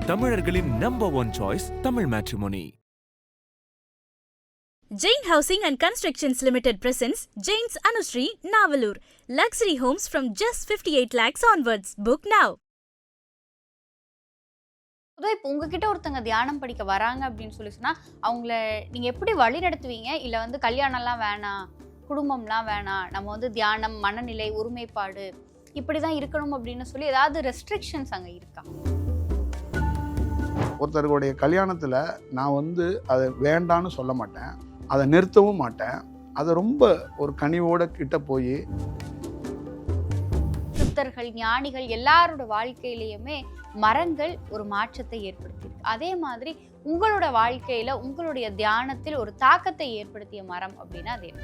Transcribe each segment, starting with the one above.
தமிழர்களின் number one choice Tamil matrimony. Jain Housing and Constructions Limited presents Jain's Anushree, Navalur. Luxury homes from just 58 lakhs onwards. Book now. பொதுவாக இப்போ உங்ககிட்ட ஒருத்தங்க தியானம் படிக்க வராங்க அப்படின்னு சொன்னா அவங்கள நீங்கள் எப்படி வழி நடத்துவீங்க? இல்லை கல்யாணம்லாம் வேணாம், குடும்பம்லாம் வேணாம், நம்ம தியானம், மனநிலை, ஒருமைப்பாடு இப்படி தான் இருக்கணும் அப்படின்னு சொல்லி ஏதாவது ரெஸ்ட்ரிக்ஷன்ஸ் அங்கே இருக்கா? ஒருத்தருடைய கல்யாணத்தில் நான் அதை வேண்டான்னு சொல்ல மாட்டேன், அதை நிறுத்தவும் மாட்டேன். அதை ரொம்ப ஒரு கனிவோட கிட்ட போய் சித்தர்கள், ஞானிகள் எல்லாரோட வாழ்க்கையிலையுமே மரங்கள் ஒரு மாற்றத்தை ஏற்படுத்தியிருக்கு. அதே மாதிரி உங்களோட வாழ்க்கையில உங்களுடைய தியானத்தில் ஒரு தாக்கத்தை ஏற்படுத்திய மரம் அப்படின்னா அது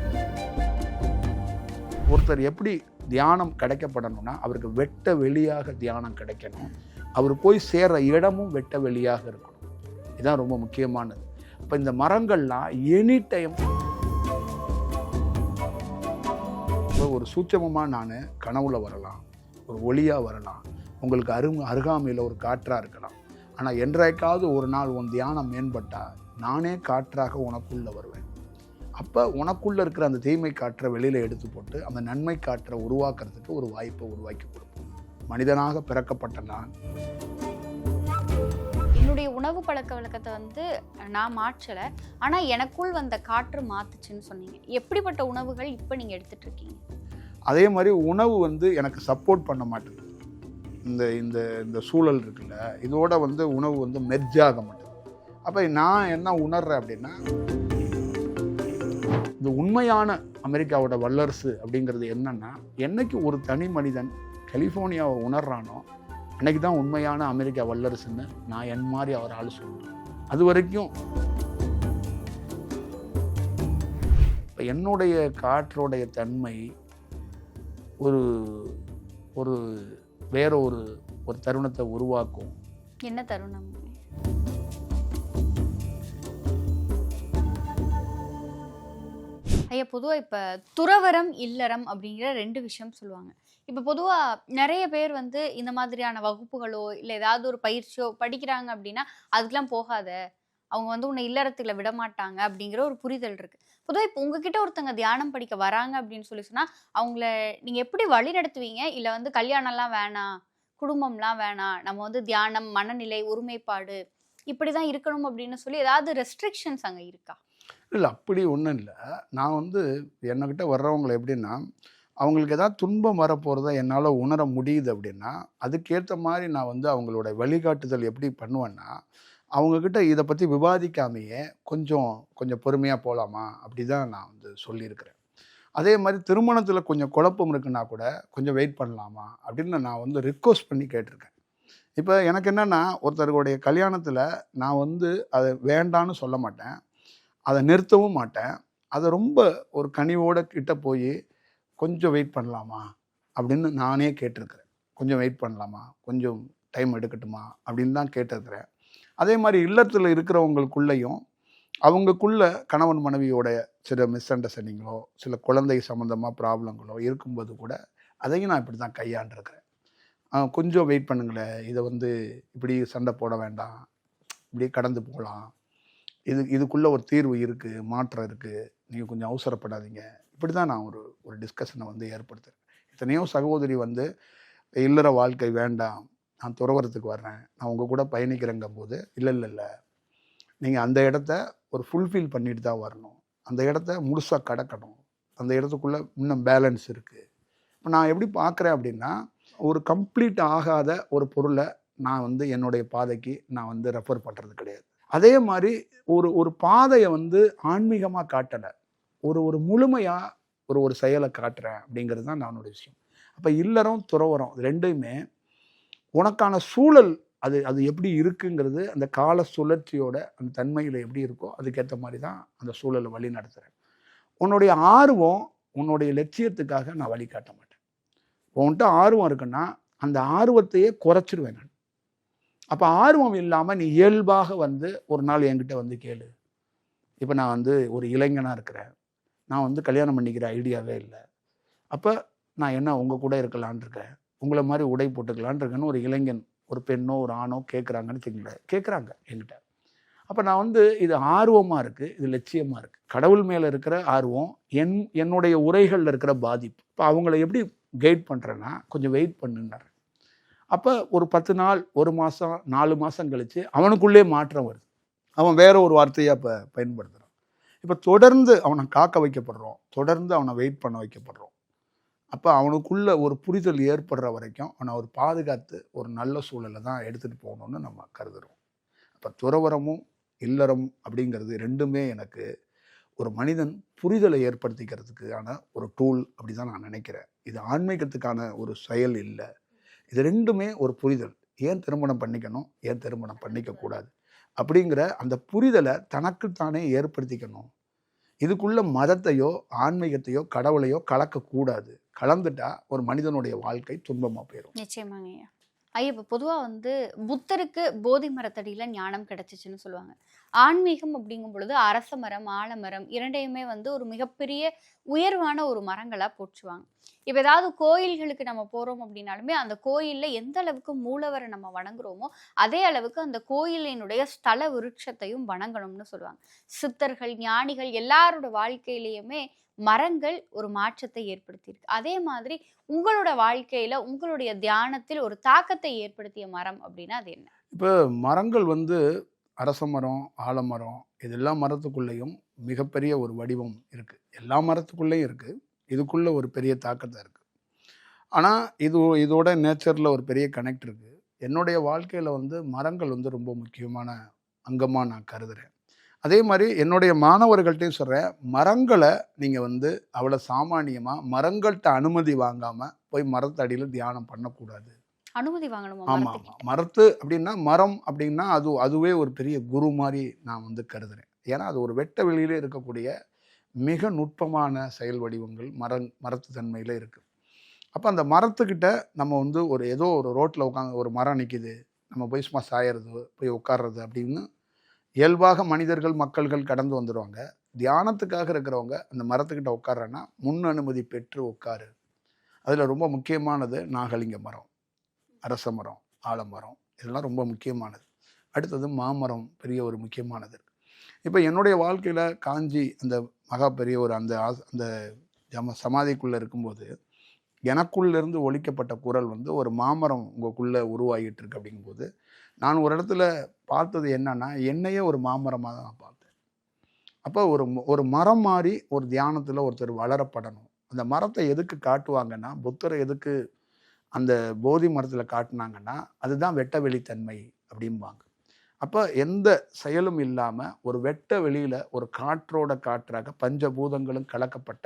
ஒருத்தர் எப்படி தியானம் கிடைக்கப்படணும்னா அவருக்கு வெட்ட வெளியாக தியானம் கிடைக்கணும். அவர் போய் சேர்ற இடமும் வெட்ட வெளியாக இருக்கணும். இதுதான் ரொம்ப முக்கியமானது. இப்போ இந்த மரங்கள்லாம் எனி டைம் ஒரு சூட்சமமாக நான் கனவுல வரலாம், ஒரு ஒளியாக வரலாம், உங்களுக்கு அருகாமையில் ஒரு காற்றாக இருக்கலாம். ஆனால் என்றைக்காவது ஒரு நாள் உன் தியானம் மேம்பட்டால் நானே காற்றாக உனக்குள்ளே வருவேன். அப்போ உனக்குள்ளே இருக்கிற அந்த தீமை காற்றை வெளியில் எடுத்து போட்டு அந்த நன்மை காற்றை உருவாக்குறதுக்கு ஒரு வாய்ப்பை உருவாக்கி கொடுப்போம். மனிதனாக பிறக்கப்பட்ட நான் என்னுடைய உணவு பழக்க வழக்கத்தை நான் மாற்றலை, ஆனால் எனக்குள் வந்த காற்று மாத்துச்சுன்னு சொன்னீங்க. எப்படிப்பட்ட உணவுகள் இப்போ நீங்கள் எடுத்துட்டு இருக்கீங்க? அதே மாதிரி உணவு எனக்கு சப்போர்ட் பண்ண மாட்டேங்குது. இந்த இந்த இந்த சூழல் இருக்குல்ல, இதோட உணவு மெர்ஜ் ஆக மாட்டேங்குது. அப்போ நான் என்ன உணர்றேன் அப்படின்னா, இந்த உண்மையான அமெரிக்காவோட வல்லரசு அப்படிங்கிறது என்னன்னா, என்னைக்கு ஒரு தனி மனிதன் கலிஃபோர்னியாவை உணர்றானோ அன்னைக்கு தான் உண்மையான அமெரிக்கா வல்லரசுன்னு நான் என் மாதிரி அவரால் சொல்லுவேன். அது வரைக்கும் இப்போ என்னுடைய காற்றோடைய தன்மை ஒரு ஒரு வேற ஒரு ஒரு தருணத்தை உருவாக்கும். என்ன தருணம்? ஐயா, பொதுவாக இப்போ துறவரம், இல்லறம் அப்படிங்கிற ரெண்டு விஷயம் சொல்லுவாங்க. இப்போ பொதுவாக நிறைய பேர் இந்த மாதிரியான வகுப்புகளோ இல்லை ஏதாவது ஒரு பயிற்சியோ படிக்கிறாங்க அப்படின்னா அதுக்கெலாம் போகாத, அவங்க உன்னை இல்லறத்துல விட மாட்டாங்க அப்படிங்கிற ஒரு புரிதல் இருக்குது. பொதுவாக இப்போ உங்ககிட்ட ஒருத்தங்க தியானம் படிக்க வராங்க அப்படின்னு சொன்னால் அவங்கள நீங்கள் எப்படி வழி நடத்துவீங்க? இல்லை கல்யாணம்லாம் வேணாம், குடும்பம்லாம் வேணாம், நம்ம தியானம், மனநிலை, ஒருமைப்பாடு இப்படி தான் இருக்கணும் அப்படின்னு சொல்லி ஏதாவது ரெஸ்ட்ரிக்ஷன்ஸ் அங்கே இருக்கா? இல்லை, அப்படி ஒன்றும் இல்லை. நான் என்னக்கிட்ட வர்றவங்களை எப்படின்னா, அவங்களுக்கு ஏதாவது துன்பம் வரப்போகிறத என்னால் உணர முடியுது அப்படின்னா அதுக்கேற்ற மாதிரி நான் அவங்களோட வழிகாட்டுதல் எப்படி பண்ணுவேன்னா, அவங்கக்கிட்ட இதை பற்றி விவாதிக்காமையே கொஞ்சம் பொறுமையாக போகலாமா அப்படி தான் நான் சொல்லியிருக்கிறேன். அதே மாதிரி திருமணத்தில் கொஞ்சம் குழப்பம் இருக்குன்னா கூட கொஞ்சம் வெயிட் பண்ணலாமா அப்படின்னு நான் ரிக்வஸ்ட் பண்ணி கேட்டிருக்கேன். இப்போ எனக்கு என்னென்னா, ஒருத்தருடைய கல்யாணத்தில் நான் அதை வேண்டான்னு சொல்ல மாட்டேன், அதை நிறுத்தவும் மாட்டேன். அதை ரொம்ப ஒரு கனிவோட கிட்ட போய் கொஞ்சம் வெயிட் பண்ணலாமா அப்படின்னு நானே கேட்டிருக்கிறேன். கொஞ்சம் வெயிட் பண்ணலாமா, கொஞ்சம் டைம் எடுக்கட்டுமா அப்படின்னு தான் கேட்டிருக்கிறேன். அதே மாதிரி இல்லத்தில் இருக்கிறவங்களுக்குள்ளேயும் அவங்களுக்குள்ள கணவன் மனைவியோட சில மிஸ் அண்டர்ஸ்டாண்டிங்களோ சில குழந்தை சம்மந்தமாக ப்ராப்ளங்களோ இருக்கும்போது கூட அதையும் நான் இப்படி தான் கையாண்டிருக்கிறேன். கொஞ்சம் வெயிட் பண்ணுங்களேன், இதை இப்படி சண்டை போட வேண்டாம், இப்படி கடந்து போகலாம், இதுக்குள்ளே ஒரு தீர்வு இருக்குது, மாற்றம் இருக்குது, நீங்கள் கொஞ்சம் அவசரப்படாதீங்க. இப்படி தான் நான் ஒரு டிஸ்கஷனை ஏற்படுத்துகிறேன். எத்தனையோ சகோதரி இல்லற வாழ்க்கை வேண்டாம், நான் துறவரத்துக்கு வர்றேன், நான் உங்கள் கூட பயணிக்கிறேங்கும் போது இல்லை நீங்கள் அந்த இடத்த ஒரு ஃபுல்ஃபில் பண்ணிட்டு தான் வரணும், அந்த இடத்த முழுசாக கடக்கணும், அந்த இடத்துக்குள்ளே இன்னும் பேலன்ஸ் இருக்குது. இப்போ நான் எப்படி பார்க்குறேன் அப்படின்னா, ஒரு கம்ப்ளீட் ஆகாத ஒரு பொருளை நான் என்னுடைய பாதைக்கு நான் ரெஃபர் பண்ணுறது கிடையாது. அதே மாதிரி ஒரு பாதையை ஆன்மீகமாக காட்டலை, ஒரு முழுமையாக ஒரு செயலை காட்டுறேன் அப்படிங்கிறது தான் நானோட விஷயம். அப்போ இல்லறம் துறவரம் ரெண்டுமே உனக்கான சூழல் அது எப்படி இருக்குங்கிறது அந்த கால சுழற்சியோட அந்த தன்மையில் எப்படி இருக்கோ அதுக்கேற்ற மாதிரி தான் அந்த சூழலை வழி நடத்துகிறேன். உன்னுடைய ஆர்வம் உன்னுடைய லட்சியத்துக்காக நான் வழி காட்ட மாட்டேன். உன்கிட்ட ஆர்வம் இருக்குன்னா அந்த ஆர்வத்தையே குறைச்சிருவேன் நான். அப்போ ஆர்வம் இல்லாமல் நீ இயல்பாக ஒரு நாள் என்கிட்ட கேளு. இப்போ நான் ஒரு இளைஞனாக இருக்கிறேன், நான் கல்யாணம் பண்ணிக்கிற ஐடியாவே இல்லை, அப்போ நான் என்ன உங்கள் கூட இருக்கலான் இருக்கேன், உங்களை மாதிரி உடை போட்டுக்கலான் இருக்கேன்னு ஒரு இளைஞன் ஒரு பெண்ணோ ஒரு ஆணோ கேட்குறாங்கன்னு வச்சுக்கங்களேன், கேட்குறாங்க என்கிட்ட. அப்போ நான் வந்து இது ஆர்வமாக இருக்குது, இது லட்சியமாக இருக்குது. கடவுள் மேலே இருக்கிற ஆர்வம், என்னுடைய உரைகளில் இருக்கிற பாதிப்பு. இப்போ அவங்கள எப்படி கைட் பண்ணுறேன்னா, கொஞ்சம் வெயிட் பண்ணுன்னாரு. அப்போ ஒரு 10 நாள், 1 மாதம், 4 மாதம் கழித்து அவனுக்குள்ளே மாற்றம் வருது. அவன் வேற ஒரு வார்த்தையை அப்போ பயன்படுத்துகிறான். இப்போ தொடர்ந்து அவனை காக்க வைக்கப்படுறோம், தொடர்ந்து அவனை வெயிட் பண்ண வைக்கப்படுறோம். அப்போ அவனுக்குள்ள ஒரு புரிதல் ஏற்படுற வரைக்கும் அவனை ஒரு பாதுகாத்து ஒரு நல்ல சூழலை தான் எடுத்துகிட்டு போகணுன்னு நம்ம கருதுகிறோம். அப்போ துறவரமும் இல்லறம் அப்படிங்கிறது ரெண்டுமே எனக்கு ஒரு மனிதன் புரிதலை ஏற்படுத்திக்கிறதுக்கான ஒரு டூல் அப்படி தான் நான் நினைக்கிறேன். இது ஆன்மீகத்துக்கான ஒரு செயல் இல்லை. இது ரெண்டுமே ஒரு புரிதல். ஏன் திருமணம் பண்ணிக்கணும், ஏன் திருமணம் பண்ணிக்கக்கூடாது அப்படிங்கிற அந்த புரிதலை தனக்குத்தானே ஏற்படுத்திக்கணும். இதுக்குள்ள மதத்தையோ ஆன்மீகத்தையோ கடவுளையோ கலக்கக்கூடாது. கலந்துட்டா ஒரு மனிதனுடைய வாழ்க்கை துன்பமாக போயிடும். நிச்சயமாங்க ஐயா. ஐயா, இப்போ பொதுவாக வந்து புத்தருக்கு போதி மரத்தடியில் ஞானம் கிடைச்சிச்சுன்னு சொல்லுவாங்க. ஆன்மீகம் அப்படிங்கும் பொழுது அரச மரம், ஆலமரம் இரண்டையுமே வந்து ஒரு மிகப்பெரிய உயர்வான ஒரு மரங்களாக போற்றுவாங்க. இப்போ ஏதாவது கோயில்களுக்கு நம்ம போகிறோம் அப்படின்னாலுமே அந்த கோயிலில் எந்த அளவுக்கு மூலவரை நம்ம வணங்குறோமோ அதே அளவுக்கு அந்த கோயிலினுடைய ஸ்தல விருட்சத்தையும் வணங்கணும்னு சொல்லுவாங்க. சித்தர்கள், ஞானிகள் எல்லாரோட வாழ்க்கையிலையுமே மரங்கள் ஒரு மாற்றத்தை ஏற்படுத்தியிருக்கு. அதே மாதிரி உங்களோட வாழ்க்கையில உங்களுடைய தியானத்தில் ஒரு தாக்கத்தை ஏற்படுத்திய மரம் அப்படின்னா அது என்ன? இப்போ மரங்கள் வந்து அரச மரம், ஆலமரம், இதெல்லா மரத்துக்குள்ளேயும் மிகப்பெரிய ஒரு வடிவம் இருக்குது. எல்லா மரத்துக்குள்ளேயும் இருக்குது. இதுக்குள்ள ஒரு பெரிய தாக்கத்தை இருக்குது. ஆனால் இதோட நேச்சரில் ஒரு பெரிய கனெக்ட் இருக்குது. என்னுடைய வாழ்க்கையில் வந்து மரங்கள் வந்து ரொம்ப முக்கியமான அங்கமாக நான் கருதுகிறேன். அதே மாதிரி என்னுடைய மாணவர்கள்ட்டையும் சொல்கிறேன், மரங்களை நீங்கள் வந்து அவ்வளோ சாமானியமாக மரங்கள்கிட்ட அனுமதி வாங்காமல் போய் மரத்தடியில் தியானம் பண்ணக்கூடாது. அனுமதி வாங்கணுமா? ஆமாம் ஆமாம். மரத்து அப்படின்னா மரம் அப்படின்னா அதுவே ஒரு பெரிய குரு மாதிரி நான் வந்து கருதுகிறேன். ஏன்னா அது ஒரு வெட்ட வெளியிலே இருக்கக்கூடிய மிக நுட்பமான செயல் வடிவங்கள் மரத்து தன்மையில் இருக்குது. அப்போ அந்த மரத்துக்கிட்ட நம்ம வந்து ஏதோ ஒரு ரோட்டில் உட்காந்து ஒரு மரம் நிற்கிது, நம்ம போய் சும்மா சாயறது, போய் உட்கார்றது அப்படின்னு இயல்பாக மக்கள்கள் கடந்து வந்துடுவாங்க. தியானத்துக்காக இருக்கிறவங்க அந்த மரத்துக்கிட்ட உட்கார்றேன்னா முன் அனுமதி பெற்று உட்காரு. அதில் ரொம்ப முக்கியமானது நாகலிங்க மரம், அரச மரம், ஆலமரம், இதெல்லாம் ரொம்ப முக்கியமானது. அடுத்தது மாமரம், பெரிய ஒரு முக்கியமானது. இப்போ என்னுடைய வாழ்க்கையில் காஞ்சி அந்த மகா பெரிய ஒரு அந்த சமாதிக்குள்ளே இருக்கும்போது எனக்குள்ளேருந்து ஒலிக்கப்பட்ட குரல் வந்து ஒரு மாமரம் உங்களுக்குள்ளே உருவாகிட்டு இருக்கு. அப்படிங்கும்போது நான் ஒரு இடத்துல பார்த்தது என்னன்னா, என்னையே ஒரு மாமரமாக தான் நான் பார்த்தேன். அப்போ ஒரு மரம் மாதிரி ஒரு தியானத்தில் ஒருத்தர் வளரப்படணும். அந்த மரத்தை எதுக்கு காட்டுவாங்கன்னா, புத்தரை எதுக்கு அந்த போதி மரத்தில் காட்டினாங்கன்னா, அதுதான் வெட்ட வெளித்தன்மை அப்படிம்பாங்க. அப்போ எந்த செயலும் இல்லாமல் ஒரு வெட்ட வெளியில் ஒரு காற்றோட காற்றாக பஞ்சபூதங்களும் கலக்கப்பட்ட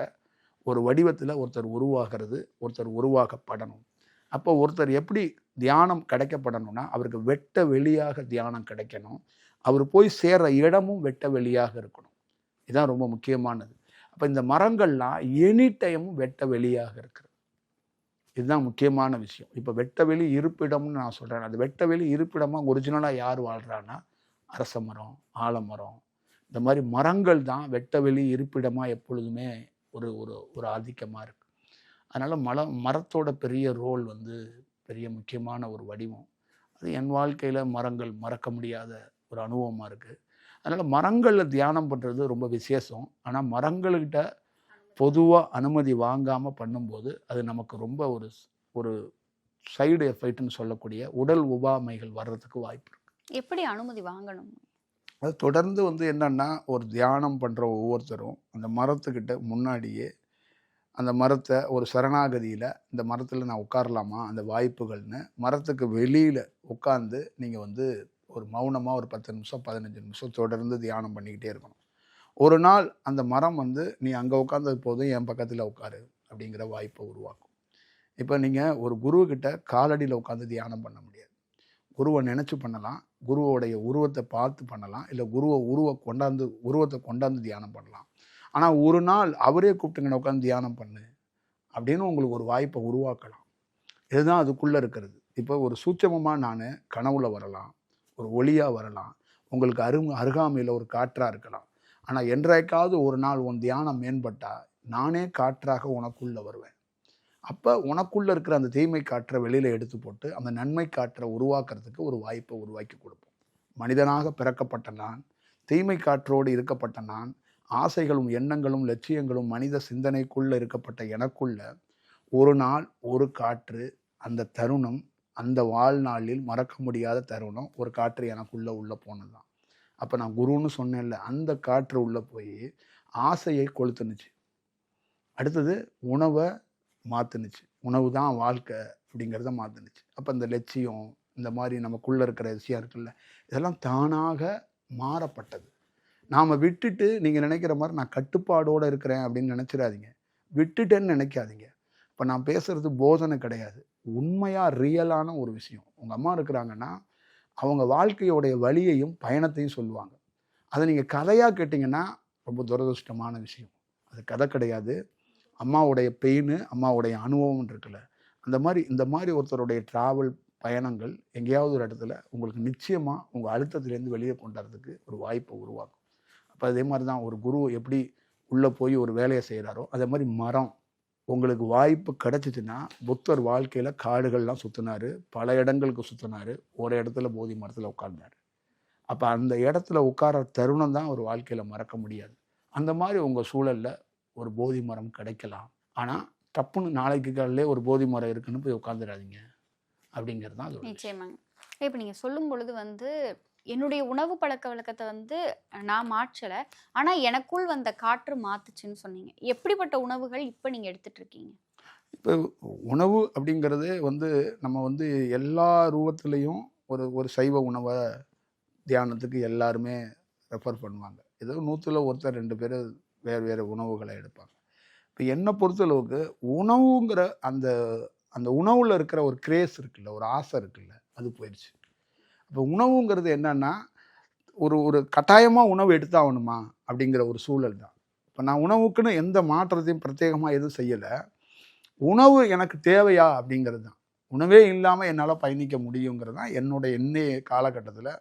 ஒரு வடிவத்தில் ஒருத்தர் உருவாகப்படணும். அப்போ ஒருத்தர் எப்படி தியானம் கிடைக்கப்படணும்னா, அவருக்கு வெட்ட வெளியாக தியானம் கிடைக்கணும். அவர் போய் சேர்ற இடமும் வெட்ட வெளியாக இருக்கணும். இதுதான் ரொம்ப முக்கியமானது. அப்போ இந்த மரங்கள்லாம் எனி டைமும் வெட்ட வெளியாக இருக்கிறது. இதுதான் முக்கியமான விஷயம். இப்போ வெட்ட வெளி இருப்பிடம்னு நான் சொல்கிறேன். அது வெட்ட வெளி இருப்பிடமாக ஒரிஜினலாக யார் வாழ்கிறான்னா, அரச மரம், ஆலமரம், இந்த மாதிரி மரங்கள் தான் வெட்ட வெளி இருப்பிடமாக எப்பொழுதுமே ஒரு ஆதிக்கமாக இருக்குது. அதனால் மரத்தோட பெரிய ரோல் வந்து பெரிய முக்கியமான ஒரு வடிவம். அது என் வாழ்க்கையில் மரங்கள் மறக்க முடியாத ஒரு அனுபவமாக இருக்குது. அதனால் மரங்களில் தியானம் பண்ணுறது ரொம்ப விசேஷம். ஆனால் மரங்கள்கிட்ட பொதுவாக அனுமதி வாங்காமல் பண்ணும்போது அது நமக்கு ரொம்ப ஒரு சைடு எஃபெக்ட்னு சொல்லக்கூடிய உடல் உபாமைகள் வர்றதுக்கு வாய்ப்பு இருக்குது. எப்படி அனுமதி வாங்கணும்? அது தொடர்ந்து வந்து என்னன்னா, ஒரு தியானம் பண்ணுற ஒவ்வொருத்தரும் அந்த மரத்துக்கிட்ட முன்னாடியே அந்த மரத்தை ஒரு சரணாகதியில், இந்த மரத்தில் நான் உட்காரலாமா, அந்த வாய்ப்புகள்னு மரத்துக்கு வெளியில் உட்காந்து நீங்கள் வந்து ஒரு மௌனமாக ஒரு 10 நிமிஷம் 15 நிமிஷம் தொடர்ந்து தியானம் பண்ணிக்கிட்டே இருக்கணும். ஒரு நாள் அந்த மரம் வந்து நீ அங்கே உட்காந்தது போதும், என் பக்கத்தில் உட்காரு அப்படிங்கிற வாய்ப்பை உருவாக்கும். இப்போ நீங்கள் ஒரு குருக்கிட்ட காலடியில் உட்காந்து தியானம் பண்ண முடியாது. குருவை நினச்சி பண்ணலாம், குருவோடைய உருவத்தை பார்த்து பண்ணலாம், இல்லை உருவத்தை கொண்டாந்து தியானம் பண்ணலாம். ஆனால் ஒரு நாள் அவரே கூப்பிட்டுங்க உட்காந்து தியானம் பண்ணு அப்படின்னு உங்களுக்கு ஒரு வாய்ப்பை உருவாக்கலாம். இதுதான் அதுக்குள்ளே இருக்கிறது. இப்போ ஒரு சூட்சமமாக நான் கனவுல வரலாம், ஒரு ஒளியாக வரலாம், உங்களுக்கு அருகாமையில் ஒரு காற்றாக இருக்கலாம். ஆனால் என்றைக்காவது ஒரு நாள் உன் தியானம் மேம்பட்டால் நானே காற்றாக உனக்குள்ளே வருவேன். அப்போ உனக்குள்ளே இருக்கிற அந்த தீமை காற்றை வெளியில் எடுத்து போட்டு அந்த நன்மை காற்றை உருவாக்குறதுக்கு ஒரு வாய்ப்பை உருவாக்கி கொடுப்போம். மனிதனாக பிறக்கப்பட்ட நான், தீமை காற்றோடு இருக்கப்பட்ட நான், ஆசைகளும் எண்ணங்களும் லட்சியங்களும் மனித சிந்தனைக்குள்ளே இருக்கப்பட்ட எனக்குள்ள ஒரு நாள் ஒரு காற்று, அந்த தருணம், அந்த வாழ்நாளில் மறக்க முடியாத தருணம், ஒரு காற்று எனக்குள்ளே உள்ளே போனது தான். அப்போ நான் குருன்னு சொன்னேன்ல, அந்த காற்று உள்ளே போய் ஆசையை கொளுத்துனுச்சு. அடுத்தது உணவை மாற்றுனுச்சு. உணவு தான் வாழ்க்கை அப்படிங்கிறத மாற்றுனுச்சு. அப்போ இந்த லட்சியம், இந்த மாதிரி நமக்குள்ளே இருக்கிற விஷயம் இருக்குல்ல, இதெல்லாம் தானாக மாறப்பட்டது. நாம் விட்டுட்டு நீங்கள் நினைக்கிற மாதிரி நான் கட்டுப்பாடோடு இருக்கிறேன் அப்படின்னு நினச்சிடாதீங்க. விட்டுட்டேன்னு நினைக்காதீங்க. இப்போ நான் பேசுகிறது போதனை கிடையாது, உண்மையாக ரியலான ஒரு விஷயம். உங்கள் அம்மா இருக்கிறாங்கன்னா அவங்க வாழ்க்கையோடைய வழியையும் பயணத்தையும் சொல்லுவாங்க. அதை நீங்கள் கதையாக கேட்டிங்கன்னா ரொம்ப துரதிருஷ்டமான விஷயம். அது கதை கிடையாது. அம்மாவுடைய பெயின், அம்மாவுடைய அனுபவம் இருக்குல்ல, இந்த மாதிரி ஒருத்தருடைய ட்ராவல் பயணங்கள் எங்கேயாவது ஒரு இடத்துல உங்களுக்கு நிச்சயமாக உங்கள் அழுத்தத்துலேருந்து வெளியே கொண்டுறதுக்கு ஒரு வாய்ப்பை உருவாக்கும். அப்போ அதே மாதிரி தான் ஒரு குரு எப்படி உள்ளே போய் ஒரு வேலையை செய்கிறாரோ, அதே மாதிரி மரம் உங்களுக்கு வாய்ப்பு கிடச்சிச்சின்னா, புத்தர் வாழ்க்கையில் காடுகள்லாம் சுற்றினார், பல இடங்களுக்கு சுற்றினார், ஒரு இடத்துல போதி மரத்தில் உட்கார்ந்தார். அப்போ அந்த இடத்துல உட்கார தருணம் தான் ஒரு வாழ்க்கையில் மறக்க முடியாது. அந்த மாதிரி உங்கள் சூழலில் ஒரு போதி மரம் கிடைக்கலாம். ஆனால் தப்புன்னு நாளைக்கு காலையிலே ஒரு போதி மரம் இருக்குன்னு போய் உட்காந்துடாதீங்க அப்படிங்கிறது தான் அது. நிச்சயமாங்க. இப்போ நீங்கள் சொல்லும் பொழுது வந்து என்னுடைய உணவு பழக்க வழக்கத்தை நான் மாற்றலை, ஆனால் எனக்குள் வந்த காற்று மாத்துச்சுன்னு சொன்னீங்க. எப்படிப்பட்ட உணவுகள் இப்போ நீங்கள் எடுத்துட்டு இருக்கீங்க? இப்போ உணவு அப்படிங்கிறதே நம்ம எல்லா ரூபத்துலேயும் ஒரு சைவ உணவை தியானத்துக்கு எல்லாருமே ரெஃபர் பண்ணுவாங்க. ஏதோ 100ல் ஒருத்தர் 2 பேர் வேறு வேறு உணவுகளை எடுப்பாங்க. இப்போ என்னை பொறுத்தளவுக்கு உணவுங்கிற அந்த அந்த உணவில் இருக்கிற ஒரு கிரேஸ் இருக்குல்ல, ஒரு ஆசை இருக்குல்ல, அது போயிடுச்சு. இப்போ உணவுங்கிறது என்னன்னா ஒரு கட்டாயமாக உணவு எடுத்தாகணுமா அப்படிங்கிற ஒரு சூழல் தான். இப்போ நான் உணவுக்குன்னு எந்த மாற்றத்தையும் பிரத்யேகமாக எதுவும் செய்யலை. உணவு எனக்கு தேவையா அப்படிங்கிறது தான். உணவே இல்லாமல் என்னால் பயணிக்க முடியுங்கிறது தான் என்னுடைய காலகட்டத்தில்.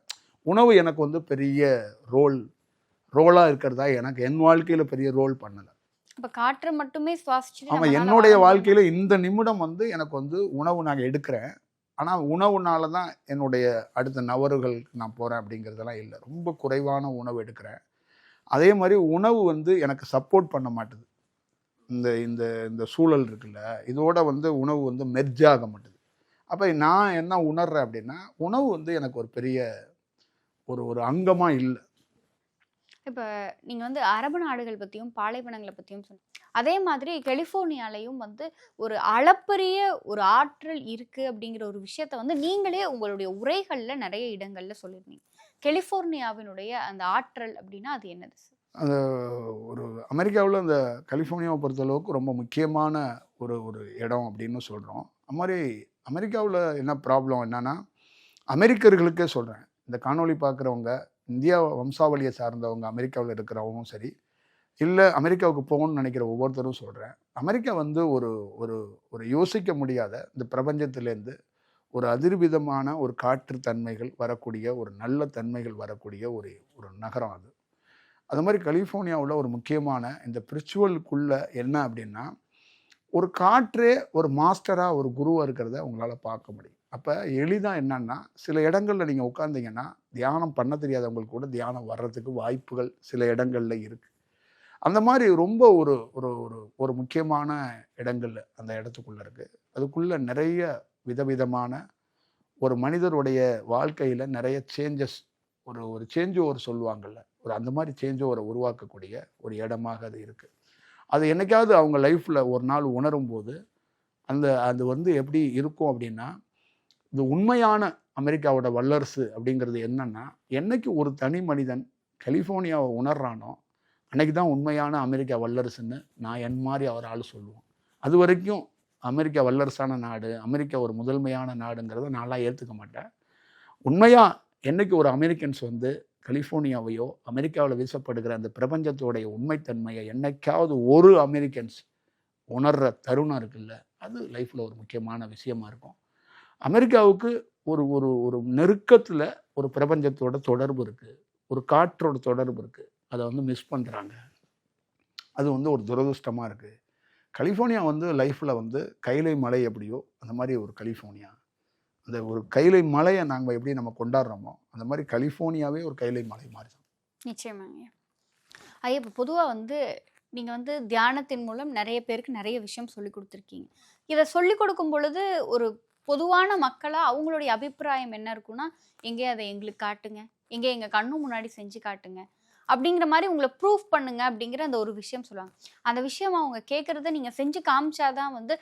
உணவு எனக்கு பெரிய ரோலாக இருக்கிறதா எனக்கு என் வாழ்க்கையில் பெரிய ரோல் பண்ணலை. இப்போ காற்று மட்டுமே சுவாசிச்சு ஆமாம், என்னுடைய வாழ்க்கையில் இந்த நிமிடம் எனக்கு உணவு நான் எடுக்கிறேன். ஆனால் உணவுனால தான் என்னுடைய அடுத்த நபர்களுக்கு நான் போகிறேன் அப்படிங்கிறதெல்லாம் இல்லை. ரொம்ப குறைவான உணவு எடுக்கிறேன். அதே மாதிரி உணவு எனக்கு சப்போர்ட் பண்ண மாட்டுது. இந்த இந்த இந்த சூழல் இருக்குல்ல, இதோட உணவு மெர்ஜ் ஆக மாட்டுது. அப்போ நான் என்ன உணர்றேன் அப்படின்னா, உணவு எனக்கு ஒரு பெரிய ஒரு அங்கமாக இல்லை. இப்போ நீங்கள் அரபு நாடுகள் பற்றியும் பாலைவனங்களை பற்றியும் சொன்னீங்க. அதே மாதிரி கலிஃபோர்னியாலையும் ஒரு அளப்பரிய ஒரு ஆற்றல் இருக்குது அப்படிங்கிற ஒரு விஷயத்த நீங்களே உங்களுடைய உரைகளில் நிறைய இடங்களில் சொல்லியிருந்தீங்க. கலிஃபோர்னியாவினுடைய அந்த ஆற்றல் அப்படின்னா அது என்னது சார்? அந்த ஒரு அமெரிக்காவில் அந்த கலிஃபோர்னியாவை பொறுத்தளவுக்கு ரொம்ப முக்கியமான ஒரு இடம் அப்படின்னு சொல்கிறோம். அது மாதிரி அமெரிக்காவில் என்ன ப்ராப்ளம் என்னன்னா, அமெரிக்கர்களுக்கே சொல்கிறேன், இந்த காணொளி பார்க்குறவங்க இந்தியா வம்சாவளியை சார்ந்தவங்க அமெரிக்காவில் இருக்கிறவங்களும் சரி, இல்லை அமெரிக்காவுக்கு போகணும்னு நினைக்கிற ஒவ்வொருத்தரும் சொல்கிறேன், அமெரிக்கா ஒரு ஒரு ஒரு யோசிக்க முடியாத இந்த பிரபஞ்சத்திலேருந்து ஒரு அதிர்விதமான ஒரு காற்று தன்மைகள் வரக்கூடிய, ஒரு நல்ல தன்மைகள் வரக்கூடிய ஒரு நகரம் அது. அது மாதிரி கலிஃபோர்னியாவில் ஒரு முக்கியமான இந்த ஸ்பிரிச்சுவலுக்குள்ளே என்ன அப்படின்னா, ஒரு காற்றே ஒரு மாஸ்டராக ஒரு குருவாக இருக்கிறத உங்களால் பார்க்க முடியும். அப்போ எளிதாக என்னன்னா, சில இடங்களில் நீங்கள் உட்கார்ந்தீங்கன்னா தியானம் பண்ண தெரியாதவங்களுக்கு கூட தியானம் வர்றதுக்கு வாய்ப்புகள் சில இடங்களில் இருக்குது. அந்த மாதிரி ரொம்ப ஒரு ஒரு ஒரு முக்கியமான இடங்கள் அந்த இடத்துக்குள்ளே இருக்குது. அதுக்குள்ளே நிறைய விதவிதமான ஒரு மனிதருடைய வாழ்க்கையில் நிறைய சேஞ்சஸ், ஒரு சேஞ்ச் ஓவர் சொல்லுவாங்கள்ல, அந்த மாதிரி சேஞ்ச் ஓவரை உருவாக்கக்கூடிய ஒரு இடமாக அது இருக்குது. அது என்னைக்காவது அவங்க லைஃப்பில் ஒரு நாள் உணரும் போது அது எப்படி இருக்கும் அப்படின்னா, இது உண்மையான அமெரிக்காவோட வல்லரசு அப்படிங்கிறது என்னன்னா, என்னைக்கு ஒரு தனி மனிதன் கலிஃபோர்னியாவை உணர்றானோ அன்னைக்கு தான் உண்மையான அமெரிக்கா வல்லரசுன்னு நான் என் மாதிரி அவரால் சொல்லுவோம். அது வரைக்கும் அமெரிக்கா வல்லரசான நாடு, அமெரிக்கா ஒரு முதன்மையான நாடுங்கிறத நான்லாம் ஏற்றுக்க மாட்டேன். உண்மையாக என்னைக்கு ஒரு அமெரிக்கன்ஸ் கலிஃபோர்னியாவையோ அமெரிக்காவில் வீசப்படுகிற அந்த பிரபஞ்சத்தோடைய உண்மைத்தன்மையை என்னைக்காவது ஒரு அமெரிக்கன்ஸ் உணர்கிற தருணம் இருக்குல்ல, அது லைஃப்பில் ஒரு முக்கியமான விஷயமா இருக்கும். அமெரிக்காவுக்கு ஒரு ஒரு ஒரு நெருக்கத்தில் ஒரு பிரபஞ்சத்தோட தொடர்பு இருக்குது, ஒரு காற்றோட தொடர்பு இருக்குது. அதை மிஸ் பண்ணுறாங்க. அது ஒரு துரதிருஷ்டமாக இருக்குது. கலிஃபோர்னியா வந்து லைஃப்பில் வந்து கைலை மலை எப்படியோ அந்த மாதிரி ஒரு கலிஃபோர்னியா, அந்த ஒரு கைலை மலையை நாங்கள் எப்படி நம்ம கொண்டாடுறோமோ அந்த மாதிரி கலிஃபோர்னியாவே ஒரு கைலை மலை மாதிரி தான். நிச்சயமாங்க ஐயா. இப்போ பொதுவாக வந்து நீங்கள் வந்து தியானத்தின் மூலம் நிறைய பேருக்கு நிறைய விஷயம் சொல்லி கொடுத்துருக்கீங்க. இதை சொல்லி கொடுக்கும் பொழுது ஒரு பொதுவான மக்களாக அவங்களுடைய அபிப்பிராயம் என்ன இருக்குன்னா, எங்கே அதை எங்களுக்கு காட்டுங்க, எங்கே எங்கள் கண்ணு முன்னாடி செஞ்சு காட்டுங்க அப்படிங்கிற மாதிரி உங்களை ப்ரூஃப் பண்ணுங்க அப்படிங்கிற அந்த ஒரு விஷயம் சொல்லுவாங்க. அந்த விஷயம் அவங்க கேட்குறத நீங்கள் செஞ்சு காமிச்சாதான் வந்து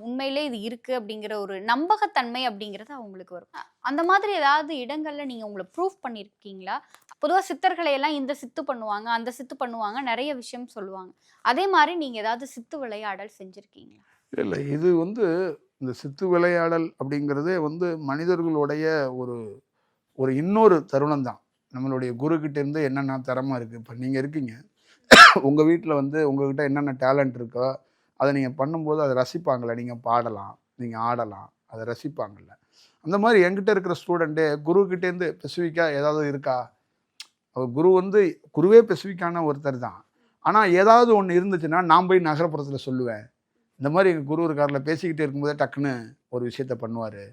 உண்மையிலே இது இருக்குது அப்படிங்கிற ஒரு நம்பகத்தன்மை அப்படிங்கிறது அவங்களுக்கு வரும். அந்த மாதிரி ஏதாவது இடங்களில் நீங்கள் உங்களை ப்ரூஃப் பண்ணியிருக்கீங்களா? பொதுவாக சித்தர்களை எல்லாம் இந்த சித்து பண்ணுவாங்க, அந்த சித்து பண்ணுவாங்க, நிறைய விஷயம் சொல்லுவாங்க. அதே மாதிரி நீங்கள் ஏதாவது சித்து விளையாடல் செஞ்சுருக்கீங்களா? இல்லை, இது வந்து இந்த சித்து விளையாடல் அப்படிங்கிறதே வந்து மனிதர்களுடைய ஒரு ஒரு இன்னொரு தருணம் தான். நம்மளுடைய குருக்கிட்ட இருந்து என்னென்ன திறமை இருக்குது. இப்போ நீங்கள் இருக்கீங்க, உங்கள் வீட்டில் வந்து உங்கள்கிட்ட என்னென்ன டேலண்ட் இருக்கோ அதை நீங்கள் பண்ணும்போது அதை ரசிப்பாங்கள்ல. நீங்கள் பாடலாம், நீங்கள் ஆடலாம், அதை ரசிப்பாங்கள்ல. அந்த மாதிரி என்கிட்ட இருக்கிற ஸ்டூடெண்ட்டே குருக்கிட்டேருந்து ஸ்பெசிஃபிக்காக ஏதாவது இருக்கா? அவர் குரு வந்து குருவே ஸ்பெசிஃபிக்கான ஒருத்தர் தான். ஆனால் ஏதாவது ஒன்று இருந்துச்சுன்னா நான் போய் நகரப்புறத்தில் சொல்லுவேன். இந்த மாதிரி எங்கள் குரு இருக்காரில் பேசிக்கிட்டே இருக்கும்போதே டக்குன்னு ஒரு விஷயத்த பண்ணுவார்.